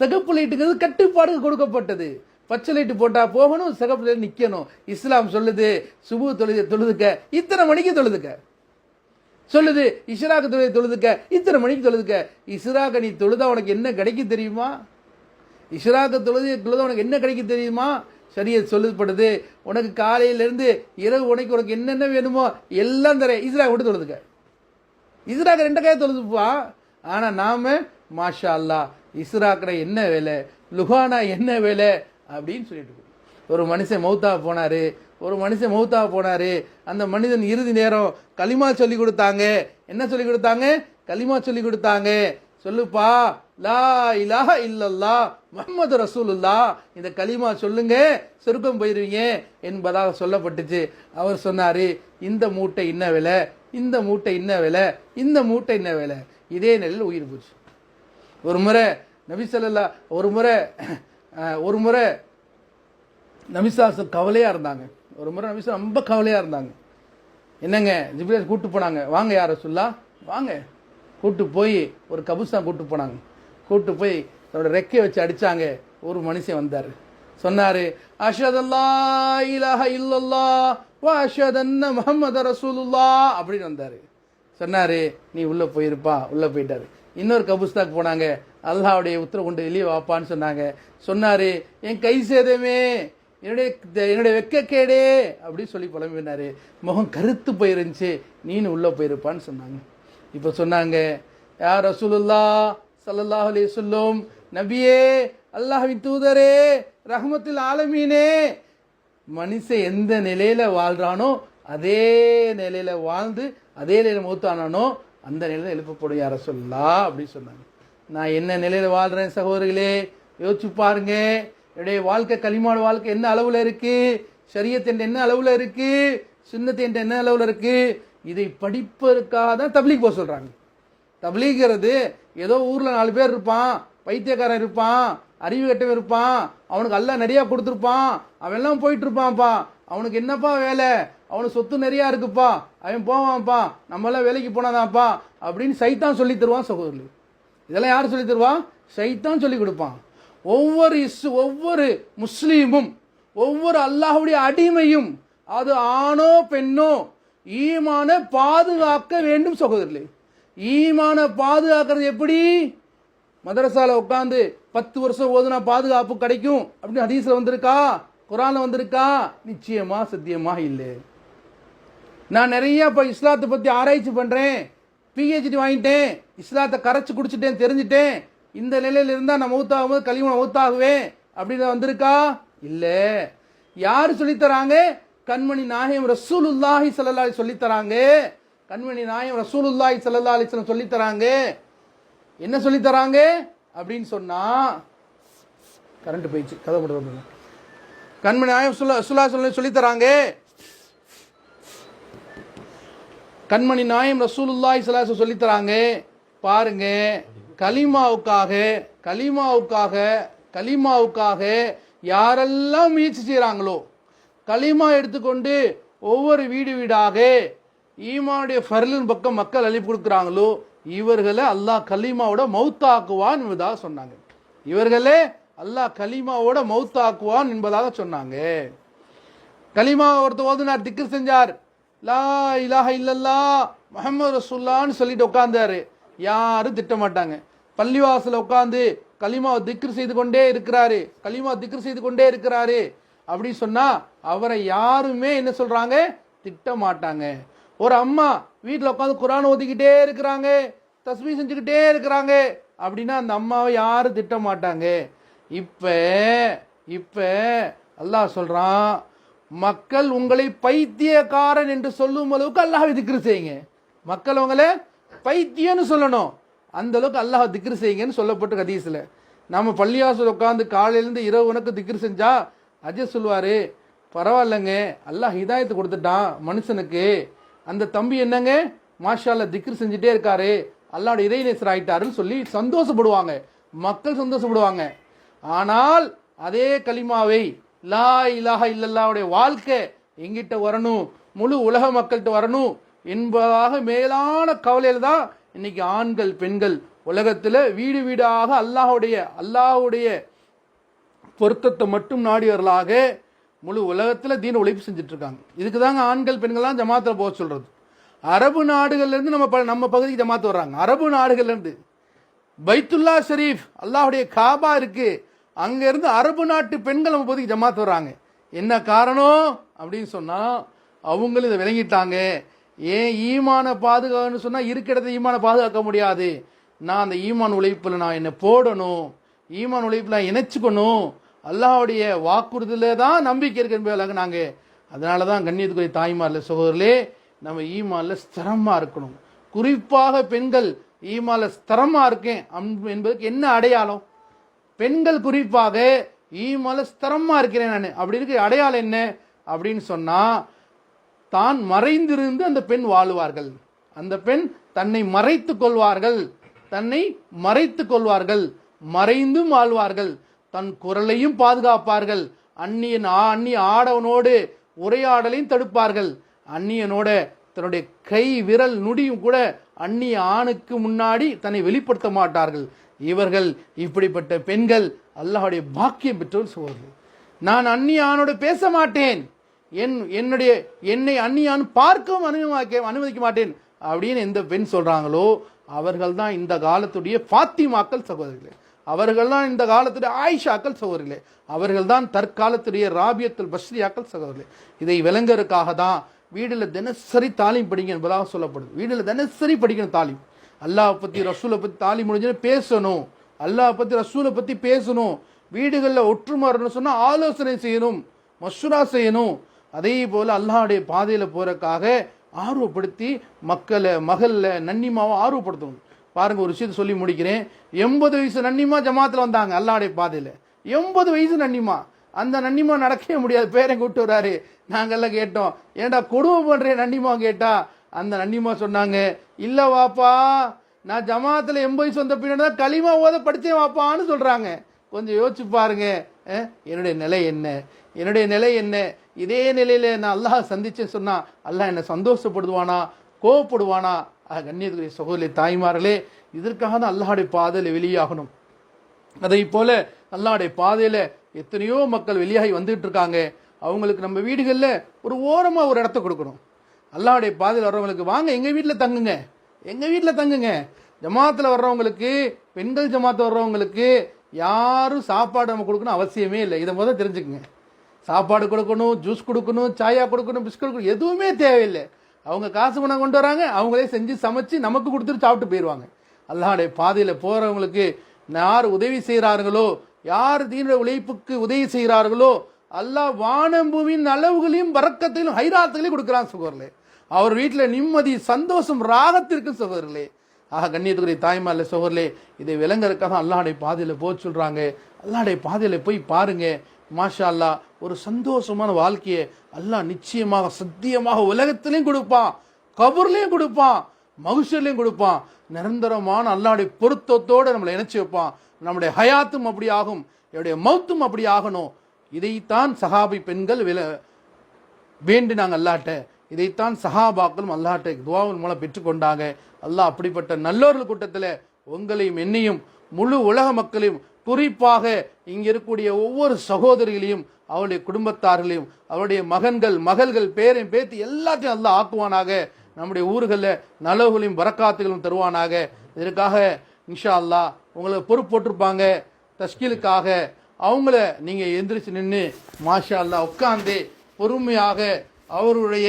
சிகப்பு லைட்டுங்கிறது கட்டுப்பாடு கொடுக்கப்பட்டது. பச்சை லைட்டு போட்டா போகணும், சிகப்பு லைட் நிக்கணும். இஸ்லாம் சொல்லுது சுபு தொழுதுக்க இத்தனை மணிக்கு தொழுதுக்க சொல்லுது, இஸ்ராக்கு தொழுதுக்க இத்தனை மணிக்கு தொழுதுக்க. இஸ்ராக்க நீ தொழுதா உனக்கு என்ன கிடைக்கும் தெரியுமா? இஸ்ராக்க தொழுதா உனக்கு என்ன கிடைக்கும் தெரியுமா? ஷரியத் சொல்லப்படுது, உனக்கு காலையிலேருந்து இரவு உனக்கு என்னென்ன வேணுமோ எல்லாம் தரேன், இஸ்ராக் மட்டும் தொழுதுக்க. இஸ்ராக்க 2 கையை தொழுதுப்பா. ஆனா நாம மாஷா அல்லா இஸ்ராக்ல என்ன வேலை, லுஹானா என்ன வேலை அப்படின்னு சொல்லிட்டு ஒரு மனுஷன் மௌத்தா போனாரு. அந்த மனிதன் இறுதி நேரம் கலிமா சொல்லி கொடுத்தாங்க. என்ன சொல்லி கொடுத்தாங்க? கலிமா சொல்லி கொடுத்தாங்க. சொல்லுப்பா, லா இலாஹ இல்லல்லா முஹம்மது ரசூலுல்லாஹ், இந்த கலிமா சொல்லுங்க, சொர்க்கம் போயிருவீங்க என்பதாக சொல்லப்பட்டுச்சு. அவர் சொன்னாரு, இந்த மூட்டை என்ன விலை, இந்த மூட்டை என்ன விலை, இந்த மூட்டை என்ன விலை. இதே நிலையில் உயிர் போச்சு. ஒரு முறை நபிசாஸ் கவலையா இருந்தாங்க. ஒரு முறை நபிசா ரொம்ப கவலையா இருந்தாங்க. என்னங்க, ஜிப்ரீல் கூட்டு போனாங்க, வாங்க யார சொல்லா வாங்க, கூட்டு போய் ஒரு கபுஸ்தான் கூட்டு போனாங்க. கூட்டு போய் தன்னோட ரெக்கையை வச்சு அடிச்சாங்க. ஒரு மனுஷன் வந்தாரு, சொன்னாரு, அஷ்ஹது அல்லா இலாஹ இல்லல்லாஹ் வ அஷ்ஹது அன்ன முஹம்மது ரசூலுல்லாஹ் அப்படின்னு வந்தாரு. சொன்னாரு, நீ உள்ள போயிருப்பா. உள்ள போயிட்டாரு. இன்னொரு கபுஸ்தாக்கு போனாங்க. அல்லாஹ்வுடைய உத்தரவு கொண்டு வெளியே வாப்பான்னு சொன்னாங்க. சொன்னாரு, என் கை சேதமே, என்னுடைய வெக்கக்கேடே அப்படின்னு சொல்லி புலம்பினாரு. முகம் கருத்து போயிருந்துச்சு, நீனு உள்ள போயிருப்பான்னு சொன்னாங்க. இப்போ சொன்னாங்க, யா ரசூலுல்லாஹ் ஸல்லல்லாஹு அலைஹி வஸல்லம், நபியே, அல்லாஹ்வின் தூதரே, ரஹ்மத்துல் ஆலமீனே, மனுஷன் எந்த நிலையில வாழ்றானோ அதே நிலையில வாழ்ந்து அதே நிலையில மௌத்தானானோ அந்த நிலையில எழுப்பப்படும் யா ரசூலுல்லாஹ் அப்படின்னு சொன்னாங்க. நான் என்ன நிலையில வாழ்றேன் சகோதரர்களே, யோசிச்சு பாருங்க. என்னுடைய வாழ்க்கை, கலிமாவோட வாழ்க்கை என்ன அளவுல இருக்கு, ஷரியத் என்ற என்ன அளவுல இருக்கு, சுன்னத் என்ற என்ன அளவுல இருக்கு. இதை படிப்பதற்காக தான் தப்லீக் போக சொல்றாங்க. தப்லீக்கிறது ஏதோ ஊர்ல 4 பேர் இருப்பான், பைத்தியக்காரன் இருப்பான், அறிவு கட்டவன் இருப்பான், அவனுக்கு அல்லாஹ் நிறைய கொடுத்துருப்பான், அவன் எல்லாம் போயிட்டு இருப்பான்ப்பா, அவனுக்கு என்னப்பா வேலை, அவனுக்கு சொத்து நிறைய இருக்குப்பா, அவன் போவான்ப்பா, நம்ம எல்லாம் வேலைக்கு போனாதான்ப்பா அப்படின்னு சைத்தான் சொல்லி தருவான் சகோதரர்கள். இதெல்லாம் யார் சொல்லி தருவான்? சைத்தான் சொல்லி கொடுப்பான். ஒவ்வொரு முஸ்லீமும், ஒவ்வொரு அல்லாஹ்வுடைய அடிமையும், அது ஆணோ பெண்ணோ, ஈமான பாதுகாக்க வேண்டும் சகோதரர்களே. ஈமான பாதுகாக்கிறது எப்படி? மதரசால உட்காந்து 10 வருஷம் ஓதுனா பாதுகாப்பு கிடைக்கும் அப்படின்னு ஹதீஸ்ல வந்திருக்கா, குர்ஆன்ல வந்திருக்கா? நிச்சயமா சத்தியமா இல்லை. நான் நிறைய இப்ப இஸ்லாத்தை பத்தி ஆராய்ச்சி பண்றேன், பிஹெச்டி வாங்கிட்டேன், இஸ்லாத்தை கரைச்சு குடிச்சிட்டேன், தெரிஞ்சுட்டேன், இந்த நிலையில இருந்தா நான் மௌத்தாகும் போது கலிமா மௌத்தாகுவேன் அப்படின்னு வந்திருக்கா? இல்ல. யாரு சொல்லித்தராங்க? கண்மணி நாயகம் ரசூலுல்லாஹி ஸல்லல்லாஹு அலைஹி சொல்லித்தராங்க. கண்மணி நாயகம் ரசூலுல்லாஹி ஸல்லல்லாஹு அலைஹி வஸல்லம் சொல்லித்தராங்க. என்ன சொல்லித்தராங்க அப்படின்னு சொன்னா, கரண்ட் போயிடுச்சு, கதை போட்டு. கண்மணி நாயகம் சொல்லித்தராங்க. கண்மணி நாயம் ரசூலுல்லாஹி ஸல்லல்லாஹு அலைஹி வஸல்லம் சொல்லித்தராங்க. பாருங்க, கலிமாவுக்காக யாரெல்லாம் முயற்சி செய்கிறாங்களோ, கலிமா எடுத்துக்கொண்டு ஒவ்வொரு வீடாக ஈமானுடைய ஃபர்லின் பக்கம் மக்கள் அழிப்பு கொடுக்குறாங்களோ, இவர்களை அல்லாஹ் கலிமாவோட மௌத்தாக்குவான் என்பதாக சொன்னாங்க. இவர்களே அல்லாஹ் கலிமாவோட மௌத்தாக்குவான் என்பதாக சொன்னாங்க. கலிமா ஒருத்தர் ஓதுனார், திக்ர் செஞ்சார், லா இலாஹ இல்லல்லாஹ் முஹம்மது ரசூலுல்லாஹ்னு சொல்லிட்டு உட்கார்ந்தாரு. யாரும் திட்ட மாட்டாங்க. பள்ளிவாசல உட்கார்ந்து கலிமா திக்ர் செய்து கொண்டே இருக்கிறாரு அப்படி சொன்னா அவரை யாருமே என்ன சொல்றாங்க? திட்ட மாட்டாங்க. ஒரு அம்மா வீட்டில் உட்காந்து குர்ஆன் ஓதிக்கிட்டே இருக்கிறாங்க, தஸ்பீஹ் செஞ்சுக்கிட்டே இருக்கிறாங்க அப்படின்னா அந்த அம்மாவை யாரும் திட்ட மாட்டாங்க. இப்ப அல்லாஹ் சொல்றான், மக்கள் உங்களை பைத்தியக்காரன் என்று சொல்லும் அளவுக்கு அல்லாஹ்வை திக்ர் செய்யுங்க. மக்கள் உங்களை பைத்தியம்னு சொல்லணும், அந்த அளவுக்கு அல்லாஹ் திக்ர் செய்யுங்கன்னு சொல்லப்பட்டு ஹதீஸ்ல. நம்ம பள்ளியாசல் உட்காந்து காலையிலேருந்து இரவு உனக்கு திக்ர் செஞ்சா அஜய் சொல்லுவாரு, பரவாயில்லைங்க, அல்லாஹ் ஹிதாயத்து கொடுத்துட்டான் மனுஷனுக்கு. அந்த தம்பி என்னங்க மாஷா அல்லாஹ் திக்ர் செஞ்சுட்டே இருக்காரு, அல்லாஹ்வோட இறைநேசர் ஆயிட்டாருன்னு சொல்லி சந்தோஷப்படுவாங்க, மக்கள் சந்தோஷப்படுவாங்க. ஆனால் அதே கலிமாவை லா இலாஹ இல்லல்லாஹ்வுடைய வாழ்க்கை எங்கிட்ட வரணும், முழு உலக மக்கள்கிட்ட வரணும் என்பதாக மேலான கவலையில் தான் இன்னைக்கு ஆண்கள் பெண்கள் உலகத்தில் வீடு வீடாக அல்லாஹ்வுடைய பொருத்தத்தை மட்டும் நாடியவர்களாக முழு உலகத்தில் தீன உழைப்பு செஞ்சுட்டு இருக்காங்க. இதுக்கு தாங்க ஆண்கள் பெண்கள்லாம் ஜமாத்தில் போக சொல்றது. அரபு நாடுகள்லேருந்து நம்ம பகுதிக்கு ஜமாத்து வர்றாங்க. அரபு நாடுகள்லேருந்து பைத்துல்லா ஷரீஃப் அல்லாஹ்வுடைய காபா இருக்கு, அங்கேருந்து அரபு நாட்டு பெண்கள் நம்ம பகுதிக்கு ஜமாத்து வர்றாங்க. என்ன காரணம் அப்படின்னு சொன்னால் அவங்களும் இதை விளங்கிட்டாங்க. ஏன் ஈமான பாதுகான்னு சொன்னால் இருக்கிறத ஈமான பாதுகாக்க முடியாது. நான் அந்த ஈமான் உழைப்பில் நான் என்னை போடணும், ஈமான் உழைப்பில் இணைச்சிக்கணும், அல்லாஹ்வுடைய வாக்குறுதியில் தான் நம்பிக்கை இருக்கு என்பதாக நாங்கள். அதனால தான் கண்ணியத்துக்குரிய தாய்மாரில் சகோதரர்களே, நம்ம ஈமானில் ஸ்திரமாக இருக்கணும். குறிப்பாக பெண்கள் ஈமானில் ஸ்திரமாக இருக்கேன் என்பதுக்கு என்ன அடையாளம்? பெண்கள் குறிப்பாக ஈமானில் ஸ்திரமாக இருக்கிறேன் நான் அப்படி இருக்க அடையாளம் என்ன அப்படின்னு சொன்னால், தான் மறைந்திருந்து அந்த பெண் வாழுவார்கள். அந்த பெண் தன்னை மறைத்து கொள்வார்கள், மறைந்தும் வாழ்வார்கள், தன் குரலையும் பாதுகாப்பார்கள், அந்நிய ஆடவனோடு உரையாடலையும் தடுப்பார்கள், அந்நியனோட தன்னுடைய கை விரல் நுடியும் கூட அந்நிய ஆணுக்கு முன்னாடி தன்னை வெளிப்படுத்த மாட்டார்கள். இவர்கள் இப்படிப்பட்ட பெண்கள் அல்லாஹ்வுடைய பாக்கியம் பெற்றோர் சொல்வார்கள். நான் அந்நிய ஆணோடு பேச மாட்டேன், என்னை அந்நிய ஆண் பார்க்கவும் அனுமதிக்க மாட்டேன் அப்படின்னு எந்த பெண் சொல்றாங்களோ அவர்கள் தான் இந்த காலத்துடைய ஃபாத்திமாக்கள் சகோதரிகளே, அவர்கள் தான் இந்த காலத்துடைய ஆயிஷாக்கள் சகோதரிகளே, அவர்கள் தான் தற்காலத்துடைய ராபியத்துல் பஸ்ரியாக்கள் சகோதரிகளே. இதை விளங்குறதுக்காக தான் வீடில் தினசரி தாலீம் படிங்க என்பதாக சொல்லப்படுது. வீடில் தினசரி படிக்கணும் தாலீம். அல்லாஹ் பற்றி ரசூலை பற்றி தாலீம் முடிஞ்சு பேசணும், அல்லாஹ் பற்றி ரசூலை பற்றி பேசணும். வீடுகளில் ஒற்றுமை சொன்னால் ஆலோசனை செய்யணும், மஷூரா செய்யணும். அதே போல் அல்லாஹ்வுடைய பாதையில் போகிறதுக்காக ஆர்வப்படுத்தி மகளில் நன்னிமாவை ஆர்வப்படுத்தணும். பாருங்க, ஒரு விஷயத்தை சொல்லி முடிக்கிறேன். 80 வயசு நன்னிமா ஜமாத்தில் வந்தாங்க அல்லாஹ்வுடைய பாதையில். 80 வயசு நன்னிமா, அந்த நன்னிமா நடக்கவே முடியாது, பேரை கூப்பிட்டு வர்றாரு. நாங்கள்லாம் கேட்டோம், ஏன்டா கொடுமை பண்ணுறேன் நன்னிமா கேட்டா, அந்த நன்னிமா சொன்னாங்க, இல்லை வாப்பா நான் ஜமாத்தில் 80 வயசு வந்த பின்னாடி தான் களிமா ஓத படித்தேன் வாப்பான்னு சொல்கிறாங்க. கொஞ்சம் யோசிச்சு பாருங்க, என்னுடைய நிலை என்ன? இதே நிலையில் நான் அல்லாஹ் சந்திச்சேன்னு சொன்னால் அல்லாஹ் என்னை சந்தோஷப்படுவானா கோவப்படுவானா? கண்ணியத்துக்குரிய சகோதரி தாய்மார்களே, இதற்காக தான் அல்லாஹ்வுடைய பாதையில் வெளியாகணும். அதை போல அல்லாஹ்வுடைய பாதையில் எத்தனையோ மக்கள் வெளியாகி வந்துட்டு இருக்காங்க. அவங்களுக்கு நம்ம வீடுகளில் ஒரு ஓரமாக ஒரு இடத்த கொடுக்கணும். அல்லாஹ்வுடைய பாதையில் வர்றவங்களுக்கு வாங்க எங்கள் வீட்டில் தங்குங்க. ஜமாத்தில் வர்றவங்களுக்கு, பெண்கள் ஜமாத்து வர்றவங்களுக்கு யாரும் சாப்பாடு நம்ம கொடுக்கணும் அவசியமே இல்லை. இதை முதல் தெரிஞ்சுக்குங்க. சாப்பாடு கொடுக்கணும், ஜூஸ் கொடுக்கணும், சாயா கொடுக்கணும், பிஸ்கட் கொடுக்கணும், எதுவுமே தேவையில்லை. அவங்க காசு பணம் கொண்டு வராங்க, அவங்களே செஞ்சு சமைச்சு நமக்கு கொடுத்துட்டு சாப்பிட்டு போயிடுவாங்க. அல்லாஹ்வுடைய பாதையில் போகிறவங்களுக்கு யார் உதவி செய்கிறார்களோ, யார் தீன உழைப்புக்கு உதவி செய்கிறார்களோ, அல்லாஹ் வானம்பூவின் அளவுகளையும் பரக்கத்திலும் ஹைராத்துகளையும் கொடுக்குறான் சகோதரர்களே. அவர் வீட்டில் நிம்மதி, சந்தோஷம், ராகத்திற்கு சகோதரர்களே. கண்ணியத்துக்குரிய தாய்மார்ல சகோதரர்களே, இதை விளங்குறதுக்காக அல்லாஹ்வுடைய பாதையில் போக சொல்கிறாங்க. அல்லாஹ்வுடைய பாதையில் போய் பாருங்க, மாஷா அல்லாஹ், ஒரு சந்தோஷமான வாழ்க்கையை அல்லாஹ் நிச்சயமாக சத்தியமாக உலகத்திலையும் கொடுப்பான், கபூர்லையும் கொடுப்பான், மகுஷர்லையும் கொடுப்பான். நிரந்தரமான அல்லாஹ்வுடைய பொருத்தத்தோடு நம்மளை இணைச்சி வைப்பான். நம்முடைய ஹயாத்தும் அப்படி ஆகும், என்னுடைய மௌத்தும் அப்படி ஆகணும். இதைத்தான் சஹாபி பெண்கள் வேண்டினாங்க அல்லாஹ்ட்ட. இதைத்தான் சஹாபாக்களும் அல்லாஹ்ட்ட துஆவின் மூலம் பெற்றுக்கொண்டாங்க. அல்லாஹ் அப்படிப்பட்ட நல்லோர்கள் கூட்டத்தில் உங்களையும் என்னையும் முழு உலக மக்களையும், குறிப்பாக இங்கே இருக்கக்கூடிய ஒவ்வொரு சகோதரிகளையும், அவருடைய குடும்பத்தார்களையும், அவருடைய மகள்கள் பேரன் பேத்தி எல்லாத்தையும் அல்லாஹ் ஆக்குவானாக. நம்முடைய ஊர்களில் நலவுகளையும் வரக்காத்துகளும் தருவானாக. இதற்காக இன்ஷா அல்லாஹ் உங்களுக்கு பொறுப்பு போட்டிருப்பாங்க தஷ்கீலுக்காக. அவங்கள நீங்கள் எந்திரிச்சு நின்று மாஷா அல்லாஹ் உட்காந்து பொறுமையாக அவருடைய